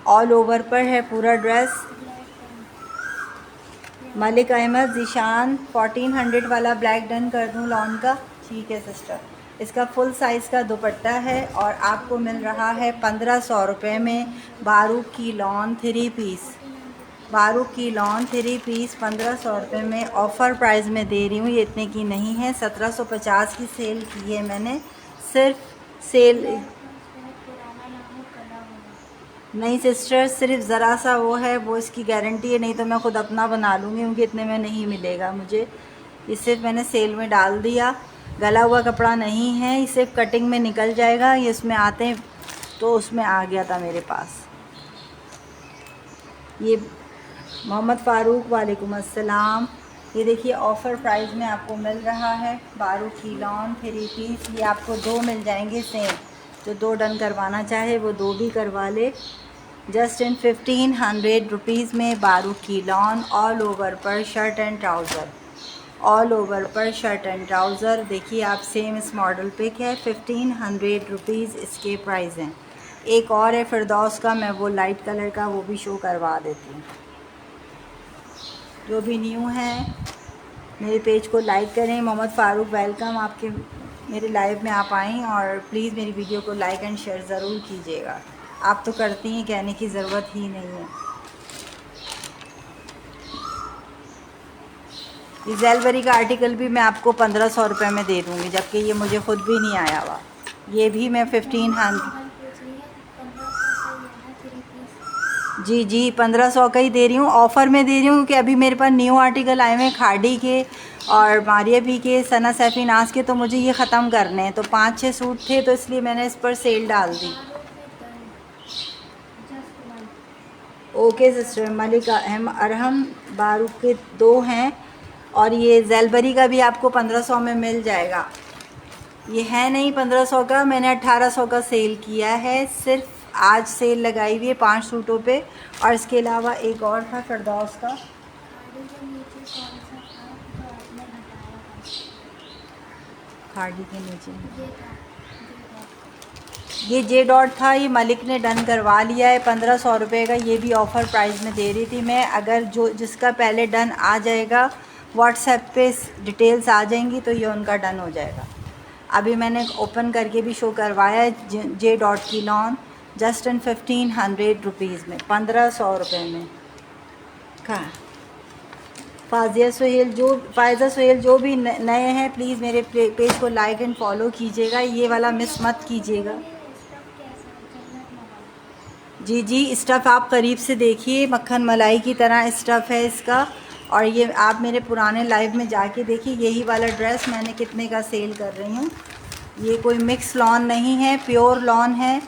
ऑल ओवर पर है पूरा ड्रेस। मलिक अहमद ज़ीशान, 1400 वाला ब्लैक डन कर दूं लॉन का। ठीक है सिस्टर, इसका फुल साइज़ का दुपट्टा है और आपको मिल रहा है 1500 रुपये में। बारूक की लॉन 3 पीस, बारूक की लॉन 3 पीस 1500 रुपये में ऑफ़र प्राइस में दे रही हूँ। ये इतने की नहीं है, 1750 की सेल की है मैंने, सिर्फ सेल नहीं सिस्टर, सिर्फ ज़रा सा वो है, वो इसकी गारंटी है, नहीं तो मैं ख़ुद अपना बना लूँगी, क्योंकि इतने में नहीं मिलेगा मुझे। ये सिर्फ मैंने सेल में डाल दिया, गला हुआ कपड़ा नहीं है, ये सिर्फ कटिंग में निकल जाएगा। ये इसमें आते हैं तो उसमें आ गया था मेरे पास। ये मोहम्मद फ़ारूक, वालेकुम अस्सलाम। ये देखिए ऑफ़र प्राइस में आपको मिल रहा है, बारूक की लॉन 3 पीस। ये आपको 2 मिल जाएंगे सेम, जो 2 डन करवाना चाहे वो 2 भी करवा ले। जस्ट इन 1500 रुपीज़ में बारूक की लॉन, ऑल ओवर पर shirt and trouser, all over पर शर्ट एंड ट्राउज़र। देखिए आप, सेम इस मॉडल पिक है, 1500 रुपीज़ इसके प्राइस हैं। एक और है फिरदौस का, मैं वो लाइट कलर का वो भी शो करवा देती हूँ। जो भी न्यू है मेरे पेज को लाइक करें। मोहम्मद फ़ारूक, वेलकम, आपके मेरे लाइव में आप आएँ, और प्लीज़ मेरी वीडियो को लाइक एंड शेयर ज़रूर कीजिएगा। आप तो करती हैं, कहने की ज़रूरत ही नहीं है। ये जेलबरी का आर्टिकल भी मैं आपको 1500 रुपये में दे दूँगी, जबकि ये मुझे ख़ुद भी नहीं आया हुआ। ये भी मैं 1500, जी जी 1500 का ही दे रही हूँ, ऑफ़र में दे रही हूँ, कि अभी मेरे पास न्यू आर्टिकल आए हुए हैं खाड़ी के और मारिया भी के, सना सैफी नाज के, तो मुझे ये ख़त्म करने हैं। तो 5-6 सूट थे, तो इसलिए मैंने इस पर सेल डाल दी। Okay sister. मलिक अरहम बारूक के 2 हैं, और ये जैलबरी का भी आपको 1500 में मिल जाएगा। ये है नहीं 1500 का, मैंने 1800 का सेल किया है। सिर्फ आज सेल लगाई हुई है 5 सूटों पे। और इसके अलावा एक और था फिरदौस का, खाड़ी के नीचे ये जे डॉट था, ये मलिक ने डन करवा लिया है 1500 रुपये का। ये भी ऑफ़र प्राइस में दे रही थी मैं। अगर जो जिसका पहले डन आ जाएगा, व्हाट्सएप पे डिटेल्स आ जाएंगी तो ये उनका डन हो जाएगा। अभी मैंने ओपन करके भी शो करवाया है। जे डॉट की लॉन जस्ट इन 1500 रुपीज़ में, 1500 रुपये में। कहाँ फ़ाज़िया सुहेल जो भी नए हैं प्लीज़ मेरे पेज को लाइक एंड फॉलो कीजिएगा। ये वाला मिस मत कीजिएगा। जी जी, स्टफ़ आप करीब से देखिए, मक्खन मलाई की तरह स्टफ़ है इसका। और ये आप मेरे पुराने लाइव में जाके देखिए, यही वाला ड्रेस मैंने कितने का सेल कर रही हूँ। ये कोई मिक्स लॉन नहीं है, प्योर लॉन है।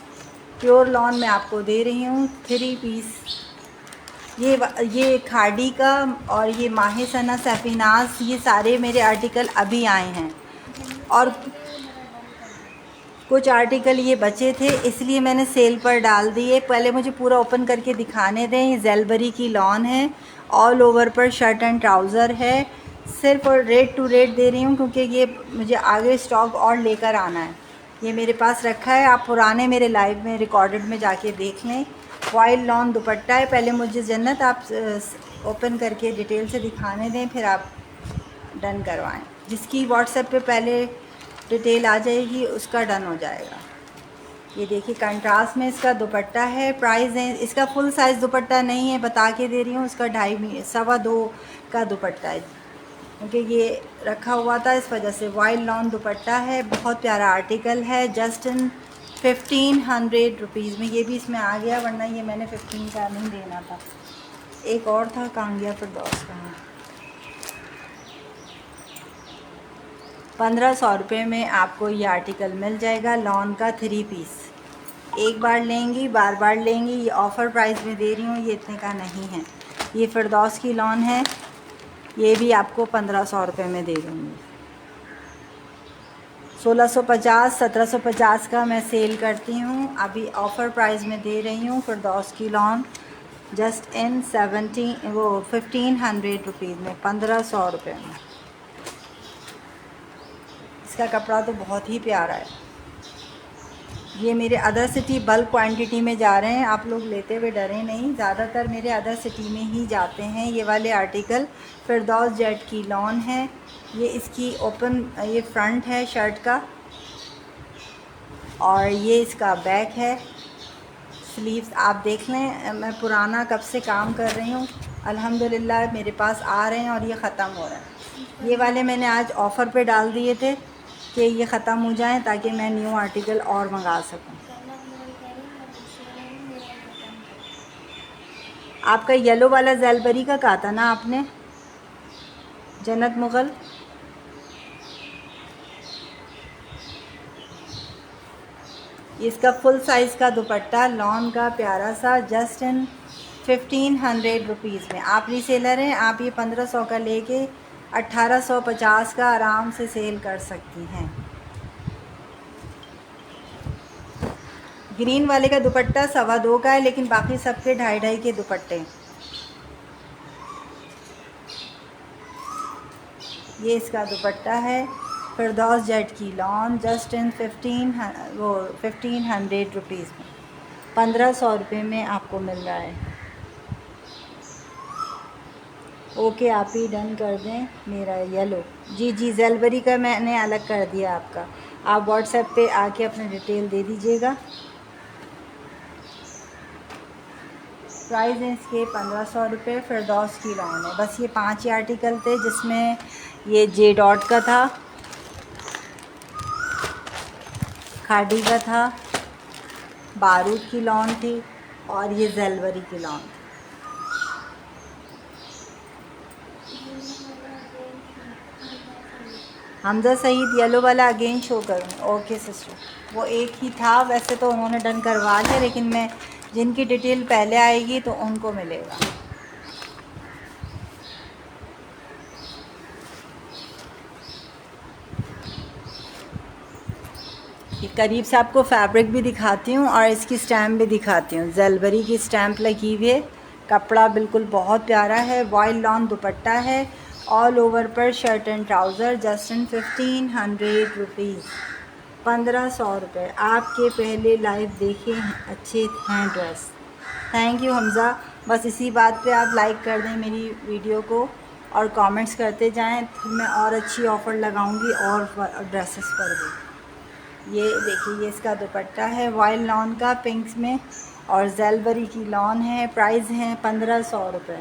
प्योर लॉन मैं आपको दे रही हूँ 3 पीस। ये खाड़ी का और ये माह सना सफ़ीनाज़, ये सारे मेरे आर्टिकल अभी आए हैं। और कुछ आर्टिकल ये बचे थे, इसलिए मैंने सेल पर डाल दिए। पहले मुझे पूरा ओपन करके दिखाने दें। ये जैलबरी की लॉन है, ऑल ओवर पर शर्ट एंड ट्राउज़र है। सिर्फ और रेट टू रेट दे रही हूँ क्योंकि ये मुझे आगे स्टॉक और लेकर आना है। ये मेरे पास रखा है, आप पुराने मेरे लाइव में रिकॉर्डेड में जाके देख लें। वाइल्ड लॉन दुपट्टा है। पहले मुझे जन्नत आप ओपन करके डिटेल से दिखाने दें, फिर आप डन करवाएं। जिसकी व्हाट्सएप पे पहले डिटेल आ जाएगी उसका डन हो जाएगा। ये देखिए कंट्रास्ट में इसका दुपट्टा है। प्राइस है इसका, फुल साइज़ दुपट्टा नहीं है, बता के दे रही हूँ। इसका 2.5 का दुपट्टा है, क्योंकि ये रखा हुआ था इस वजह से। वाइल्ड लॉन दुपट्टा है, बहुत प्यारा आर्टिकल है। जस्ट इन 1500 रुपीज़ में ये भी इसमें आ गया, वरना ये मैंने 15 का नहीं देना था। एक और था कांगिया फिरदौस का, 1500 रुपये में आपको ये आर्टिकल मिल जाएगा। लॉन का 3 पीस, एक बार लेंगी बार बार लेंगी। ये ऑफ़र प्राइस में दे रही हूँ, ये इतने का नहीं है। ये फिरदौस की लॉन है, ये भी आपको 1500 रुपये में दे दूँगी। 1650 1750 का मैं सेल करती हूँ, अभी ऑफ़र प्राइस में दे रही हूँ। फिरदौस की लॉन जस्ट इन 1500 रुपीज़ में, 1500 रुपये में। इसका कपड़ा तो बहुत ही प्यारा है। ये मेरे अदर सिटी बल्क क्वांटिटी में जा रहे हैं, आप लोग लेते हुए डरे नहीं। ज़्यादातर मेरे अदर सिटी में ही जाते हैं ये वाले आर्टिकल। फिरदौस जेट की लॉन है। ये इसकी ओपन, ये फ्रंट है शर्ट का, और ये इसका बैक है। स्लीव्स आप देख लें। मैं पुराना कब से काम कर रही हूँ, अल्हम्दुलिल्लाह मेरे पास आ रहे हैं और ये ख़त्म हो रहा है। ये वाले मैंने आज ऑफ़र पे डाल दिए थे कि ये ख़त्म हो जाएं ताकि मैं न्यू आर्टिकल और मंगा सकूं। आपका येलो वाला जैलबरी का कहा था ना आपने, जन्नत मुग़ल? इसका फुल साइज़ का दुपट्टा लॉन का प्यारा सा, जस्ट इन 1500 रुपीज़ में। आप रीसेलर हैं, आप ये 1500 का लेके 1850 का आराम से सेल कर सकती हैं। ग्रीन वाले का दुपट्टा 2.25 का है, लेकिन बाकी सबके 2.5 के दुपट्टे। ये इसका दुपट्टा है। फिरदौस जेट की लॉन जस्ट इन 1500 रुपीज़ में, 1500 रुपये में आपको मिल रहा है। ओके, आप ही डन कर दें मेरा येलो। जी जी, जैलबरी का मैंने अलग कर दिया आपका। आप व्हाट्सएप पे आके अपने डिटेल दे दीजिएगा। प्राइस है इसके 1500 रुपये। फिरदौस की लॉन है। बस ये 5 ही आर्टिकल थे, जिसमें ये जे डॉट का था, खाड़ी का था, बारूद की लॉन थी, और ये जैलबरी की लॉन थी। हमजा सईद येलो वाला अगेन शो करूँ? ओके सिस्टर, वो एक ही था वैसे तो उन्होंने डन करवा लिया, लेकिन मैं जिनकी डिटेल पहले आएगी तो उनको मिलेगा। ये करीब से आपको फैब्रिक भी दिखाती हूँ और इसकी स्टैम्प भी दिखाती हूँ। ज़ेलबरी की स्टैम्प लगी हुई है, कपड़ा बिल्कुल बहुत प्यारा है, वाइड लॉन दुपट्टा है, ऑल ओवर पर shirt and trouser, just in 1500 rupees, 1500 रुपये। आपके पहले लाइव देखे अच्छे हैं ड्रेस। Thank you Hamza. बस इसी बात पे आप लाइक कर दें मेरी वीडियो को और कमेंट्स करते जाएं, फिर मैं और अच्छी ऑफ़र लगाऊंगी और ड्रेसेस पर भी। ये देखिए, ये इसका दुपट्टा है वाइल्ड लॉन का पिंक्स में और ज़ेलबरी की लॉन है। प्राइस है 1500 रुपये,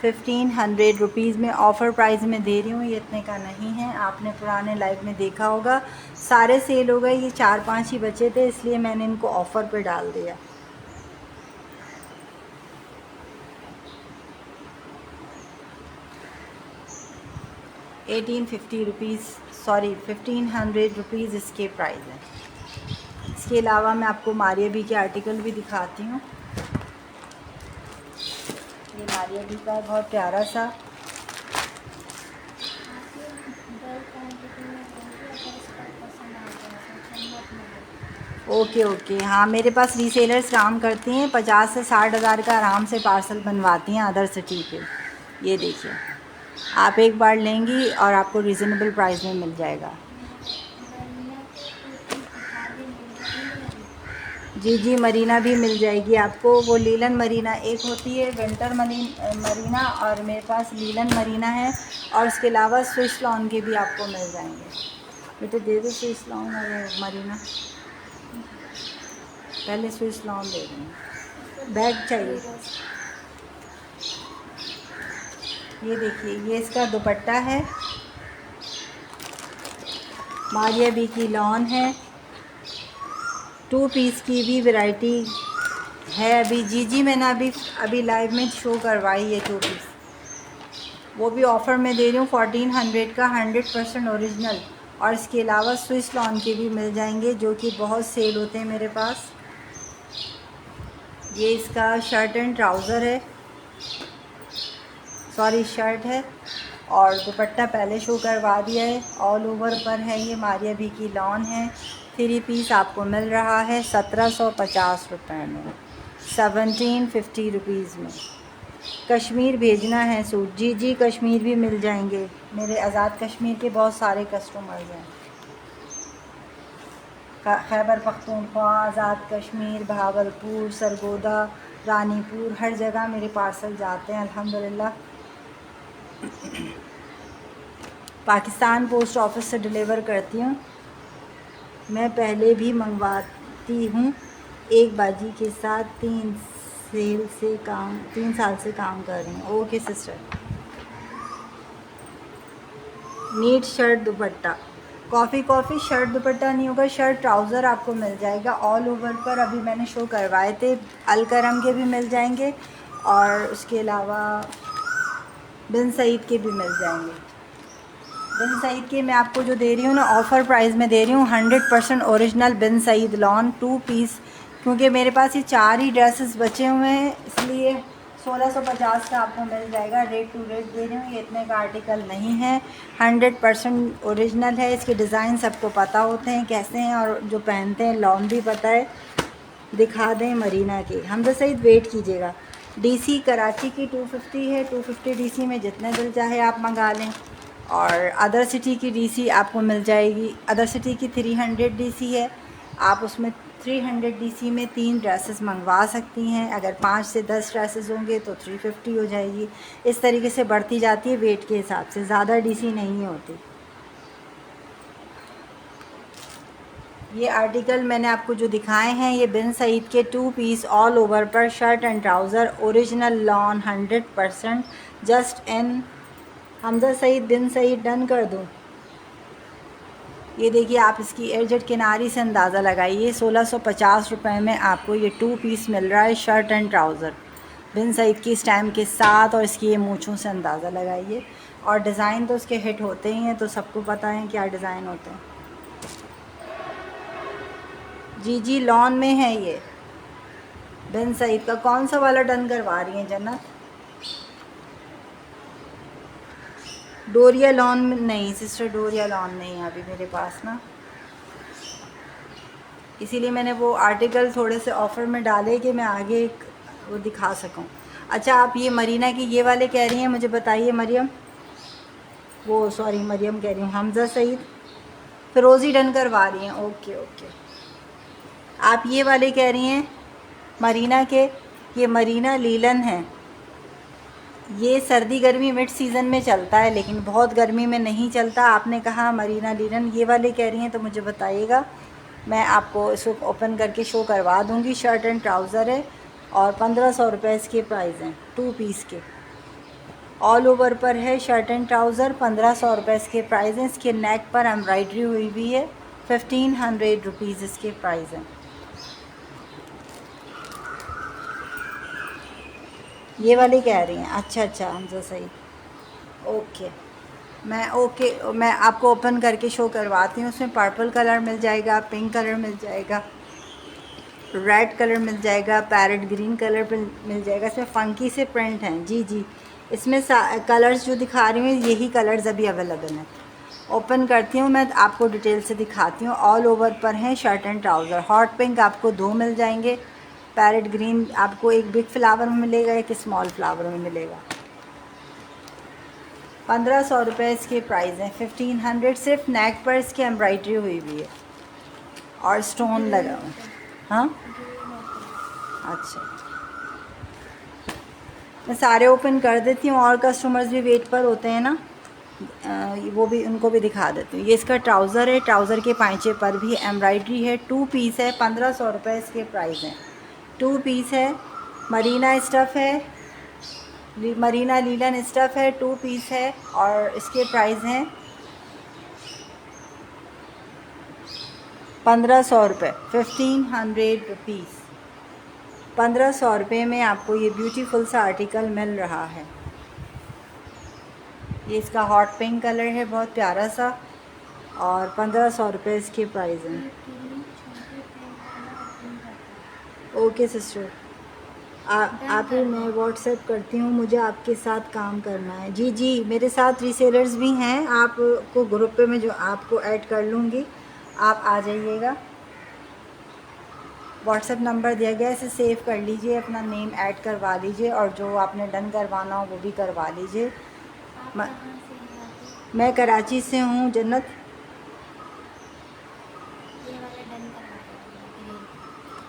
1500 रुपीज़ में ऑफ़र प्राइस में दे रही हूँ। ये इतने का नहीं है, आपने पुराने लाइव में देखा होगा, सारे सेल हो गए, ये 4-5 ही बचे थे, इसलिए मैंने इनको ऑफ़र पे डाल दिया। सॉरी 1500 रुपीज़ इसके प्राइस है। इसके अलावा मैं आपको मारिया बी के आर्टिकल भी दिखाती हूँ। ये मारिया बी का बहुत प्यारा सा, ओके, हाँ मेरे पास रीसेलर्स काम करती हैं, 50 से 60 हज़ार का आराम से पार्सल बनवाती हैं अदर सिटी पे। ये देखिए, आप एक बार लेंगी और आपको रीज़नेबल प्राइस में मिल जाएगा। जी मरीना भी मिल जाएगी आपको, वो लीलन मरीना एक होती है, विंटर मरीना, और मेरे पास लीलन मरीना है, और इसके अलावा स्विस लॉन के भी आपको मिल जाएंगे। बेटे दे दो स्विस लॉन और मरीना, पहले स्विस लॉन दे दें, बैग चाहिए। ये देखिए, ये इसका दुपट्टा है, मारिया बी की लॉन है, 2 पीस की भी वैरायटी है अभी। जी मैंने अभी लाइव में शो करवाई है 2 पीस, वो भी ऑफ़र में दे रही हूँ 1400 का, 100% ओरिजिनल। और इसके अलावा स्विस लॉन के भी मिल जाएंगे जो कि बहुत सेल होते हैं मेरे पास। ये इसका शर्ट एंड ट्राउज़र है, सॉरी शर्ट है, और दुपट्टा पहले शो करवा दिया है, ऑल ओवर पर है। ये मारिया बी की लॉन है, 3 पीस आपको मिल रहा है 1750 रुपये में, 1750 रुपीज़ में। कश्मीर भेजना है सूट, जी कश्मीर भी मिल जाएंगे, मेरे आज़ाद कश्मीर के बहुत सारे कस्टमर्स हैं। खैबर पख्तूनख्वा, आज़ाद कश्मीर, भावलपुर, सरगोदा, रानीपुर, हर जगह मेरे पार्सल जाते हैं अल्हम्दुलिल्लाह। पाकिस्तान पोस्ट ऑफिस से डिलीवर करती हूँ मैं, पहले भी मंगवाती हूँ। एक बाजी के साथ 3 साल से काम कर रही हूँ। Okay sister. Neat shirt dupatta, coffee shirt dupatta नहीं होगा, शर्ट ट्राउज़र आपको मिल जाएगा ऑल ओवर पर। अभी मैंने शो करवाए थे, अलकरम के भी मिल जाएंगे और उसके अलावा बिन सईद के भी मिल जाएंगे। बिन सईद के मैं आपको जो दे रही हूँ ना, ऑफ़र प्राइस में दे रही हूँ, 100% ओरिजिनल बिन सईद लॉन 2 पीस, क्योंकि मेरे पास ये 4 ही ड्रेसेस बचे हुए हैं, इसलिए 1650 का आपको मिल जाएगा। रेट टू रेट दे रही हूँ, ये इतने का आर्टिकल नहीं है, 100% ओरिजिनल है। इसके डिज़ाइन सबको पता होते हैं कैसे हैं, और जो पहनते हैं लॉन भी पता है। दिखा दें मरीना की, हमजा सईद वेट कीजिएगा। डीसी कराची की 250 है, 250 डीसी में जितने दिल चाहे आप मंगा लें, और अदर सिटी की डीसी आपको मिल जाएगी। अदर सिटी की 300 डीसी है, आप उसमें 300 डीसी में 3 ड्रेसेस मंगवा सकती हैं। अगर 5 से 10 ड्रेसेस होंगे तो 350 हो जाएगी। इस तरीके से बढ़ती जाती है वेट के हिसाब से, ज़्यादा डीसी नहीं होती। ये आर्टिकल मैंने आपको जो दिखाए हैं, ये बिन सईद के 2 पीस ऑल ओवर पर shirt and trouser, original lawn 100%, just in Hamza Saeed Bin Saeed done कर दूँ। ये देखिए, आप इसकी एडजट किनारी से अंदाज़ा लगाइए, 1650 रुपये में आपको ये 2 पीस मिल रहा है, शर्ट एंड ट्राउज़र बिन सईद की स्टैम्प के साथ, और इसकी ये मूँछों से अंदाज़ा लगाइए। और डिज़ाइन तो उसके हिट होते ही हैं, तो सबको पता है क्या डिज़ाइन होते हैं। जी लॉन में है ये, बिन सईद का कौन सा वाला डन करवा रही हैं जन्नत? डोरिया लॉन में नहीं सिस्टर, डोरिया लॉन नहीं है अभी मेरे पास ना, इसीलिए मैंने वो आर्टिकल थोड़े से ऑफ़र में डाले कि मैं आगे वो दिखा सकूं। अच्छा आप ये मरीना की ये वाले कह रही हैं, मुझे बताइए मरियम, वो सॉरी मरियम कह रही हूँ, हमज़ा सईद फ़िरोज़ी डन करवा रही हैं। ओके ओके, आप ये वाले कह रही हैं मरीना के, ये मरीना लीलन है, ये सर्दी गर्मी मिड सीज़न में चलता है लेकिन बहुत गर्मी में नहीं चलता। आपने कहा मरीना लीलन ये वाले कह रही हैं तो मुझे बताइएगा, मैं आपको इसको ओपन करके शो करवा दूँगी। शर्ट एंड ट्राउज़र है और 1500 रुपये इसके प्राइस हैं, 2 पीस के ऑल ओवर पर है। शर्ट एंड ट्राउज़र 1500 रुपये इसके प्राइस हैं। इसके नेक पर एम्ब्रॉयडरी हुई हुई है, 1500 रुपीज़ इसके प्राइस हैं। ये वाली कह रही हैं, अच्छा अच्छा हमजा सही, ओके मैं आपको ओपन करके शो करवाती हूँ। उसमें पर्पल कलर मिल जाएगा, पिंक कलर मिल जाएगा, रेड कलर मिल जाएगा, पैरेट ग्रीन कलर मिल जाएगा। इसमें फ़ंकी से प्रिंट हैं। जी जी, इसमें कलर्स जो दिखा रही हूँ यही कलर्स अभी अवेलेबल हैं। ओपन करती हूँ मैं, आपको डिटेल से दिखाती हूँ। ऑल ओवर पर हैं shirt and trouser. Hot pink आपको 2 मिल जाएंगे, पैरेट ग्रीन आपको एक बिग फ्लावर में मिलेगा, एक स्मॉल फ्लावर में मिलेगा। 1500 रुपये इसके प्राइस हैं, 1500। सिर्फ नेक पर इसकी एम्ब्रॉयडरी हुई हुई है और स्टोन लगा हुआ है। हाँ अच्छा, मैं सारे ओपन कर देती हूँ और कस्टमर्स भी वेट पर होते हैं ना, वो भी उनको भी दिखा देती हूँ। ये इसका ट्राउज़र है, ट्राउज़र के पांचे पर भी एम्ब्रॉयडरी है। 2 पीस है, 1500 रुपये इसके प्राइस हैं। 2 पीस है, मरीना स्टफ़ है, मरीना लीलन स्टफ़ है, 2 पीस है और इसके प्राइस हैं 1500 रुपये, 1500 रुपीज़। 1500 रुपये में आपको ये ब्यूटीफुल सा आर्टिकल मिल रहा है। ये इसका हॉट पिंक कलर है, बहुत प्यारा सा, और 1500 रुपये इसके प्राइस हैं। ओके सिस्टर, आप ही मैं व्हाट्सएप करती हूँ, मुझे आपके साथ काम करना है। जी जी, मेरे साथ रीसेलर्स भी हैं, आपको ग्रुप पे मैं जो आपको ऐड कर लूँगी, आप आ जाइएगा। व्हाट्सएप नंबर दिया गया है, इसे सेव कर लीजिए, अपना नेम ऐड करवा लीजिए और जो आपने डन करवाना हो वो भी करवा लीजिए। मैं कराची से हूँ जन्नत।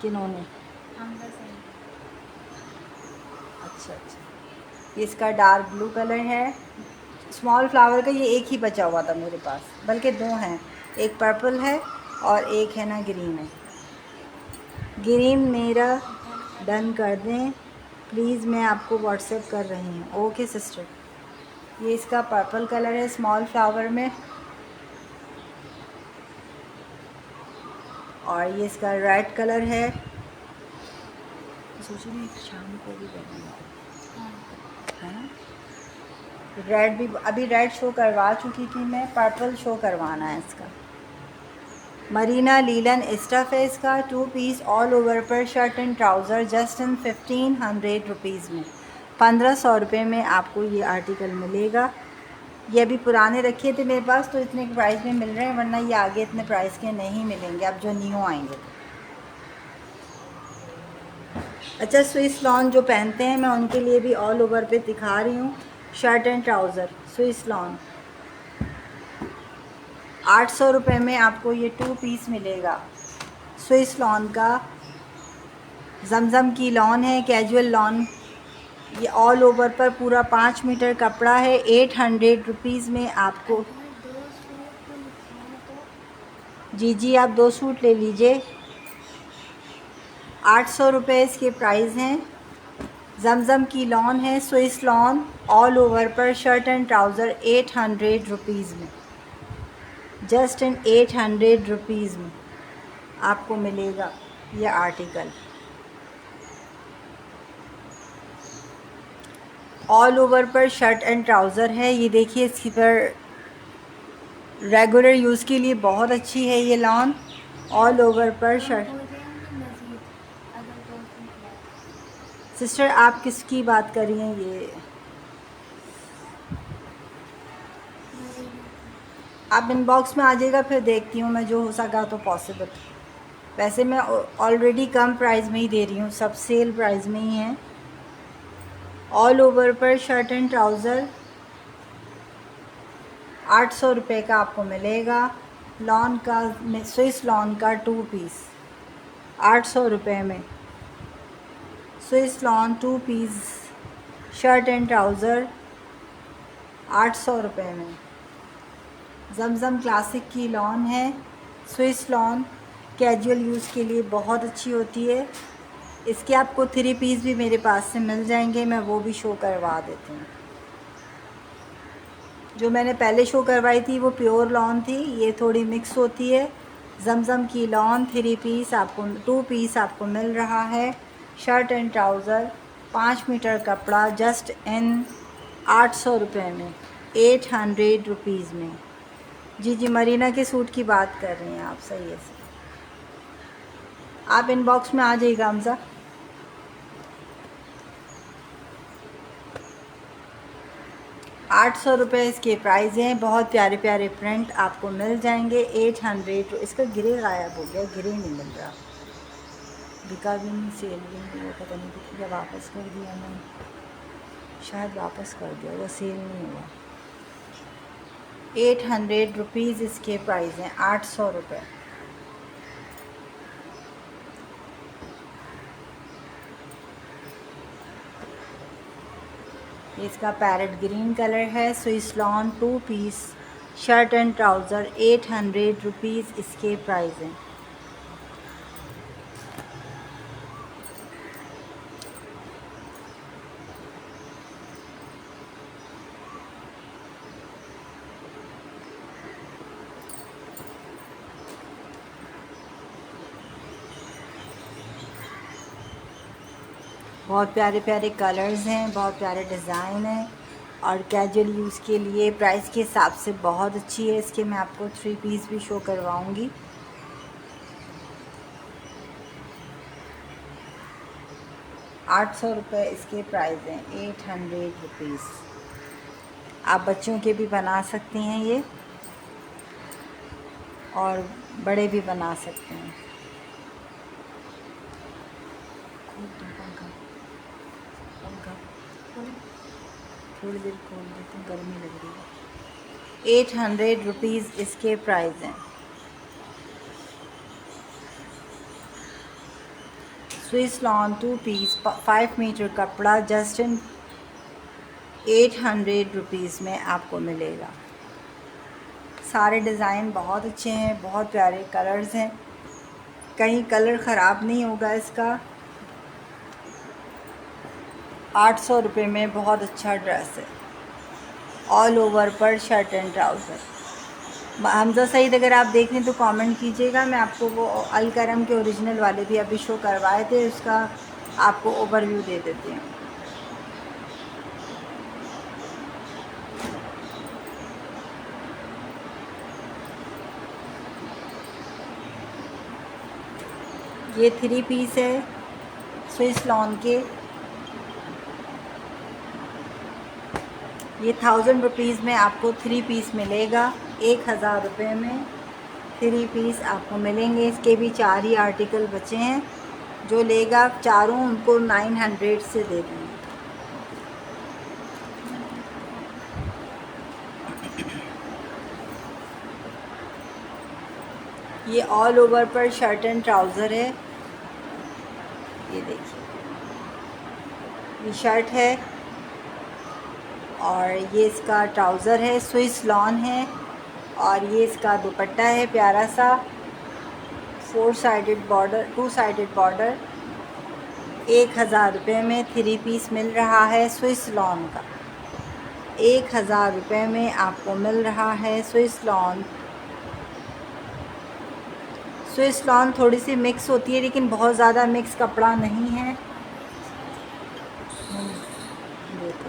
किन्होंने? अच्छा अच्छा, ये इसका डार्क ब्लू कलर है, स्मॉल फ्लावर का। ये एक ही बचा हुआ था मेरे पास, बल्कि 2 हैं, एक पर्पल है और एक है ना ग्रीन है। ग्रीन मेरा डन कर दें प्लीज़, मैं आपको व्हाट्सएप कर रही हूँ। ओके सिस्टर, ये इसका पर्पल कलर है स्मॉल फ्लावर में, और ये इसका रेड कलर है। सोच रही शाम को भी देना है ना, रेड भी अभी रेड शो करवा चुकी थी मैं, पर्पल शो करवाना है इसका। मरीना लीलन स्टफ़ है इसका, 2 पीस ऑल ओवर पर shirt and trouser, just in 1500 rupees में। 1500 रुपये में आपको ये आर्टिकल मिलेगा। ये अभी पुराने रखे थे मेरे पास तो इतने प्राइस में मिल रहे हैं, वरना ये आगे इतने प्राइस के नहीं मिलेंगे अब जो न्यू आएंगे। अच्छा, स्विस लॉन जो पहनते हैं मैं उनके लिए भी ऑल ओवर पे दिखा रही हूँ। Shirt and trouser Swiss lawn 800 रुपये में आपको ये 2 पीस मिलेगा। स्विस लॉन का जमजम की लॉन है, कैजुअल लॉन। ये ऑल ओवर पर पूरा 5 मीटर कपड़ा है, 800 रुपीज़ में आपको। जी जी, आप 2 सूट ले लीजिए, 800 रुपये इसके प्राइस हैं। जमजम की लॉन है, स्विस लॉन, ऑल ओवर पर शर्ट एंड ट्राउज़र 800 रुपीज़ में, जस्ट इन 800 रुपीज़ में आपको मिलेगा ये आर्टिकल। ऑल ओवर पर शर्ट एंड ट्राउज़र है, ये देखिए इसकी पर रेगुलर यूज़ के लिए बहुत अच्छी है ये लॉन। ऑल ओवर पर शर्ट, सिस्टर आप किसकी बात कर रही हैं? ये आप इनबॉक्स में आ जाइएगा, फिर देखती हूँ मैं जो हो सका तो पॉसिबल। वैसे मैं ऑलरेडी कम प्राइस में ही दे रही हूँ, सब सेल प्राइस में ही है। ऑल ओवर पर शर्ट एंड ट्राउज़र 800 रुपये का आपको मिलेगा। लॉन का, स्विस लॉन का 2 पीस 800 रुपये में। Swiss lawn 2 piece shirt and trouser 800 रुपये में। जमजम क्लासिक की लॉन है। स्विस लॉन कैजुअल यूज़ के लिए बहुत अच्छी होती है। इसके आपको 3 पीस भी मेरे पास से मिल जाएंगे, मैं वो भी शो करवा देती हूँ। जो मैंने पहले शो करवाई थी वो प्योर लॉन थी, ये थोड़ी मिक्स होती है। जमजम की लॉन 3 पीस आपको 2 पीस आपको मिल रहा है। शर्ट एंड ट्राउज़र 5 मीटर कपड़ा जस्ट इन 800 रुपये में, 800 रुपीज़ में। जी मरीना के सूट की बात कर रही हैं आप, सही है सर। आप इनबॉक्स में आ जाइएगा हमजा। ₹800 इसके प्राइस हैं। बहुत प्यारे प्यारे प्रिंट आपको मिल जाएंगे। 800। इसका गिरे गायब हो गया, गिरे नहीं मिल रहा, बिका भी नहीं, सेल भी नहीं हुआ, पता नहीं या वापस कर दिया मैंने, शायद वापस कर दिया, वो सेल नहीं हुआ। 800 रुपीज़ इसके प्राइस हैं, 800 रुपये। इसका पैरेट ग्रीन कलर है। Swiss lawn 2 piece shirt and trouser 800 rupees इसके प्राइस हैं। बहुत प्यारे प्यारे कलर्स हैं, बहुत प्यारे डिज़ाइन हैं और कैजुअल यूज़ के लिए प्राइस के हिसाब से बहुत अच्छी है। इसके मैं आपको 3 पीस भी शो करवाऊंगी। ₹800 इसके प्राइस हैं, 800 रुपीज़। आप बच्चों के भी बना सकती हैं ये, और बड़े भी बना सकते हैं। थोड़ी देर खोल देते हैं, गर्मी लग रही है। 800 रुपीज़ इसके प्राइस हैं। स्विस लॉन 2 पीस 5 मीटर कपड़ा जस्ट इन 800 रुपीज़ में आपको मिलेगा। सारे डिज़ाइन बहुत अच्छे हैं, बहुत प्यारे कलर्स हैं, कहीं कलर ख़राब नहीं होगा इसका। 800 रुपये में बहुत अच्छा ड्रेस है। ऑल ओवर पर shirt and trouser. Hamza Saeed अगर आप देख लें तो कमेंट कीजिएगा, मैं आपको वो अल करम के ओरिजिनल वाले भी अभी शो करवाए थे, उसका आपको ओवरव्यू दे देती हूँ। ये 3 पीस है स्विस लॉन के। ये 1000 रुपीज़ में आपको 3 पीस मिलेगा। 1000 रुपये में 3 पीस आपको मिलेंगे। इसके भी 4 ही आर्टिकल बचे हैं, जो लेगा चारों उनको 900 से दे दूँगी। ये ऑल ओवर पर शर्ट एंड ट्राउज़र है, ये देखिए, ये शर्ट है और ये इसका ट्राउज़र है, स्विस लॉन है, और ये इसका दुपट्टा है प्यारा सा 4 साइडेड बॉर्डर, 2 साइडेड बॉर्डर। 1000 रुपये में 3 पीस मिल रहा है स्विस लॉन का। 1000 रुपये में आपको मिल रहा है स्विस लॉन। स्विस लॉन थोड़ी सी मिक्स होती है, लेकिन बहुत ज़्यादा मिक्स कपड़ा नहीं है। देखो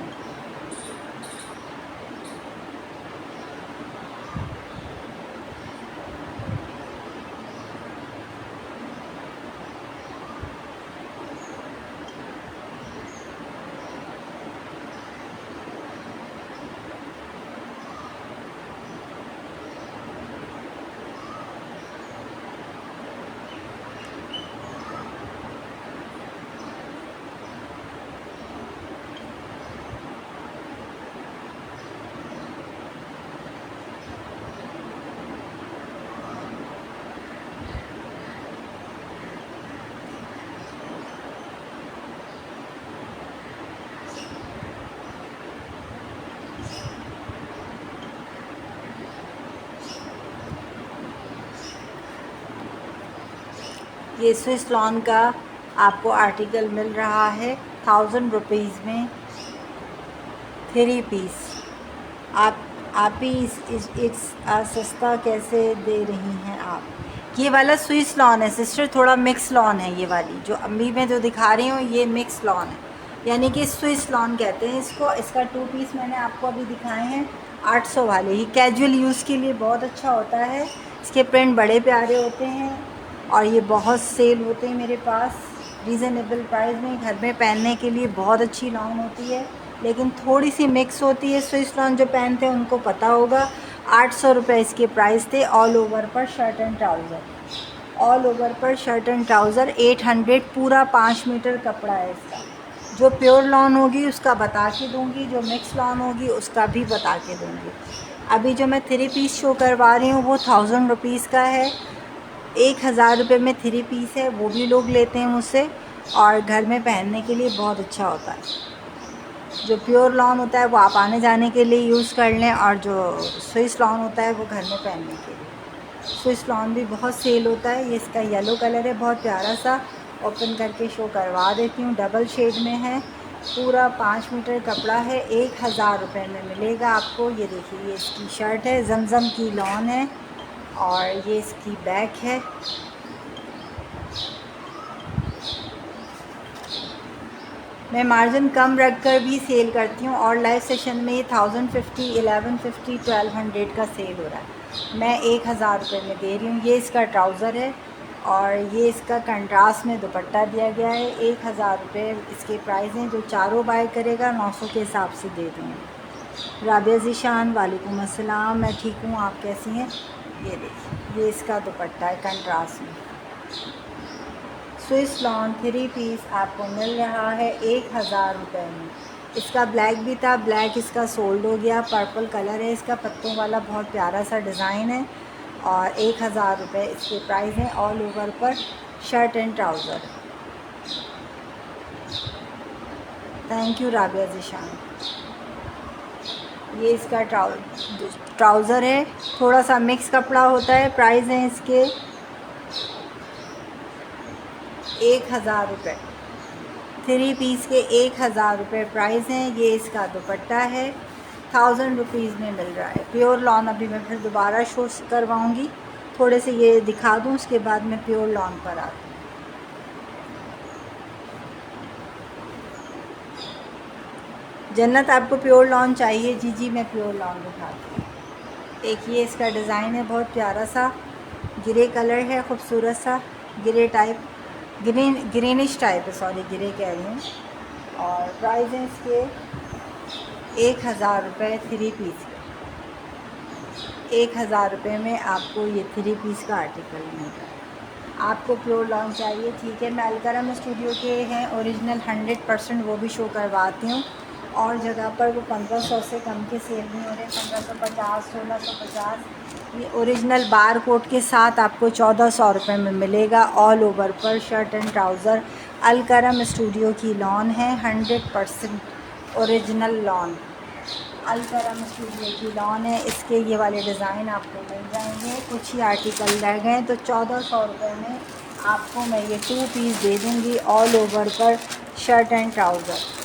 ये स्विस लॉन का आपको आर्टिकल मिल रहा है 1000 रुपीज़ में 3 पीस। आप ही इस सस्ता कैसे दे रही हैं आप। ये वाला स्विस लॉन है सिस्टर, थोड़ा मिक्स लॉन है ये वाली जो अभी मैं जो दिखा रही हूँ, ये मिक्स लॉन है, यानी कि स्विस लॉन कहते हैं इसको। इसका 2 पीस मैंने आपको अभी दिखाए हैं 800 वाले ही। कैजुअल यूज़ के लिए बहुत अच्छा होता है, इसके प्रिंट बड़े प्यारे होते हैं और ये बहुत सेल होते हैं मेरे पास रीज़नेबल प्राइस में। घर में पहनने के लिए बहुत अच्छी लॉन होती है, लेकिन थोड़ी सी मिक्स होती है। स्विस लॉन जो पहनते हैं उनको पता होगा। 800 रुपये इसके प्राइस थे। ऑल ओवर पर shirt and trouser, all over पर शर्ट एंड ट्राउज़र 800। पूरा 5 मीटर कपड़ा है इसका। जो प्योर लॉन होगी उसका बता के दूँगी, जो मिक्स लॉन होगी उसका भी बता के दूँगी। अभी जो मैं 3 पीस शो करवा रही हूँ वो 1000 रुपीज़ का है। 1000 रुपये में 3 पीस है, वो भी लोग लेते हैं मुझसे और घर में पहनने के लिए बहुत अच्छा होता है। जो प्योर लॉन होता है वो आप आने जाने के लिए यूज़ कर लें, और जो स्विस लॉन होता है वो घर में पहनने के लिए। स्विस लॉन भी बहुत सेल होता है। ये इसका येलो कलर है, बहुत प्यारा सा। ओपन करके शो करवा देती हूँ, डबल शेड में है। पूरा 5 मीटर कपड़ा है, 1000 रुपये में मिलेगा आपको। ये देखिए, ये इसकी शर्ट है, जमजम की लॉन है और ये इसकी बैक है। मैं मार्जिन कम रख कर भी सेल करती हूँ, और लाइव सेशन में ये 1050, 1150, 1200 का सेल हो रहा है। मैं 1000 रुपये में दे रही हूँ। ये इसका ट्राउज़र है और ये इसका कंट्रास्ट में दुपट्टा दिया गया है। 1000 रुपये इसके प्राइस हैं। जो चारों बाय करेगा 900 के हिसाब से दे दूँगी। राबिया ज़ीशान, वालेकुम अस्सलाम, मैं ठीक हूँ, आप कैसी हैं। ये देखिए, ये इसका दुपट्टा है कंट्रास्ट में। स्विस लॉन 3 पीस आपको मिल रहा है 1000 रुपये में। इसका ब्लैक भी था, ब्लैक इसका सोल्ड हो गया। पर्पल कलर है इसका, पत्तों वाला, बहुत प्यारा सा डिज़ाइन है और 1000 रुपये इसके प्राइस हैं। ऑल ओवर पर shirt and trouser. Thank you Rabia Zeeshan. ये इसका ट्राउज़र है, थोड़ा सा मिक्स कपड़ा होता है। प्राइस हैं इसके 1000 रुपये। 3 पीस के 1000 रुपये प्राइस हैं। ये इसका दुपट्टा है, 1000 रुपीज़ में मिल रहा है। प्योर लॉन अभी मैं फिर दोबारा शो करवाऊँगी, थोड़े से ये दिखा दूँ, उसके बाद मैं प्योर लॉन पर आती हूँ। जन्नत, आपको प्योर लॉन चाहिए? जी जी, मैं प्योर लॉन दिखाती हूँ। एक ये इसका डिज़ाइन है, बहुत प्यारा सा ग्रे कलर है, खूबसूरत सा ग्रे टाइप, ग्रीनिश टाइप है, सॉरी ग्रे कह रही हूँ। और प्राइस है इसके 1000 रुपये 3 पीस के। 1000 रुपये में आपको ये 3 पीस का आर्टिकल मिल रहा है। आपको प्योर लॉन चाहिए, ठीक है। मैं अलकरम स्टूडियो के हैं ओरिजिनल 100%, वो भी शो करवाती हूँ। और जगह पर वो 1500 से कम के सेल नहीं हो रहे, 1550, 1650। ये ओरिजिनल बार कोड के साथ आपको 1400 रुपये में मिलेगा। ऑल ओवर पर shirt and trouser. Alkaram studio की लॉन है, 100% ओरिजिनल लॉन। अलकरम स्टूडियो की लॉन है। इसके ये वाले डिज़ाइन आपको मिल जाएंगे, कुछ ही आर्टिकल रह गए, तो 1400 रुपये में आपको मैं ये 2 पीस दे दूँगी। ऑल ओवर पर shirt and trouser.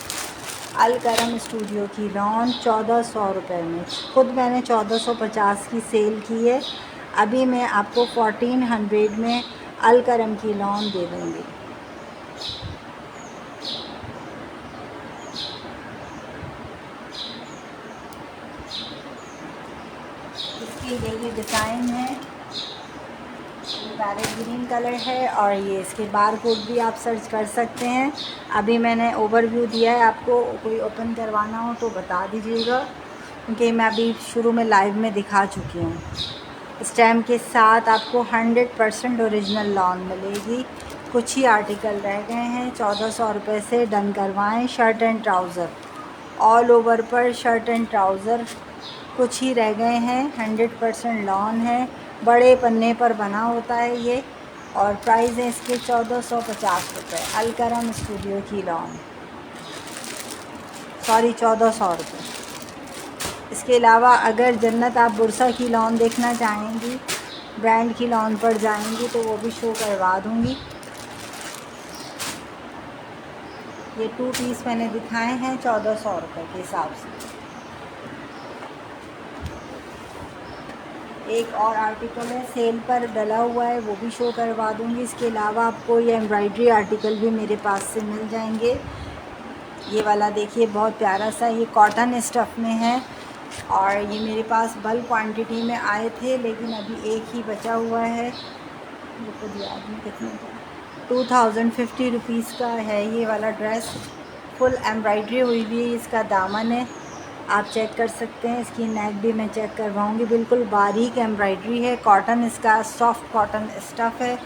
Alkaram studio की लॉन 1400 रुपये में। खुद मैंने 1450 की सेल की है, अभी मैं आपको 1400 में अलकरम की लॉन दे दूँगी। इसकी ये डिज़ाइन है, पैरेट ग्रीन कलर है और ये इसके बार कोड भी आप सर्च कर सकते हैं। अभी मैंने ओवरव्यू दिया है, आपको कोई ओपन करवाना हो तो बता दीजिएगा, क्योंकि मैं अभी शुरू में लाइव में दिखा चुकी हूँ। स्टैम्प के साथ आपको 100% ओरिजिनल लॉन मिलेगी। कुछ ही आर्टिकल रह गए हैं, 1400 रुपये से डन करवाएं। Shirt and trouser, all over पर शर्ट एंड ट्राउज़र कुछ ही रह गए हैं। 100% लॉन है, बड़े पन्ने पर बना होता है ये, और प्राइस है इसके 1450 रुपये। अलकरम स्टूडियो की लॉन, सॉरी 1400 रुपये। इसके अलावा अगर जन्नत आप बुरसा की लॉन देखना चाहेंगी, ब्रांड की लॉन पर जाएंगी, तो वो भी शो करवा दूँगी। ये 2 पीस मैंने दिखाए हैं 1400 रुपये के हिसाब से। एक और आर्टिकल है सेल पर डला हुआ है, वो भी शो करवा दूँगी। इसके अलावा आपको ये एम्ब्रॉयडरी आर्टिकल भी मेरे पास से मिल जाएंगे। ये वाला देखिए बहुत प्यारा सा, ये कॉटन स्टफ़ में है और ये मेरे पास बल्क क्वांटिटी में आए थे, लेकिन अभी एक ही बचा हुआ है। ये तो दिया आदमी कितने का, 2050 रुपीज़ का है ये वाला ड्रेस। फुल एम्ब्रॉयडरी हुई हुई है, इसका दामन है, आप चेक कर सकते हैं। इसकी नेक भी मैं चेक करवाऊँगी, बिल्कुल बारीक एम्ब्रॉयडरी है। कॉटन इसका सॉफ्ट कॉटन स्टफ़ है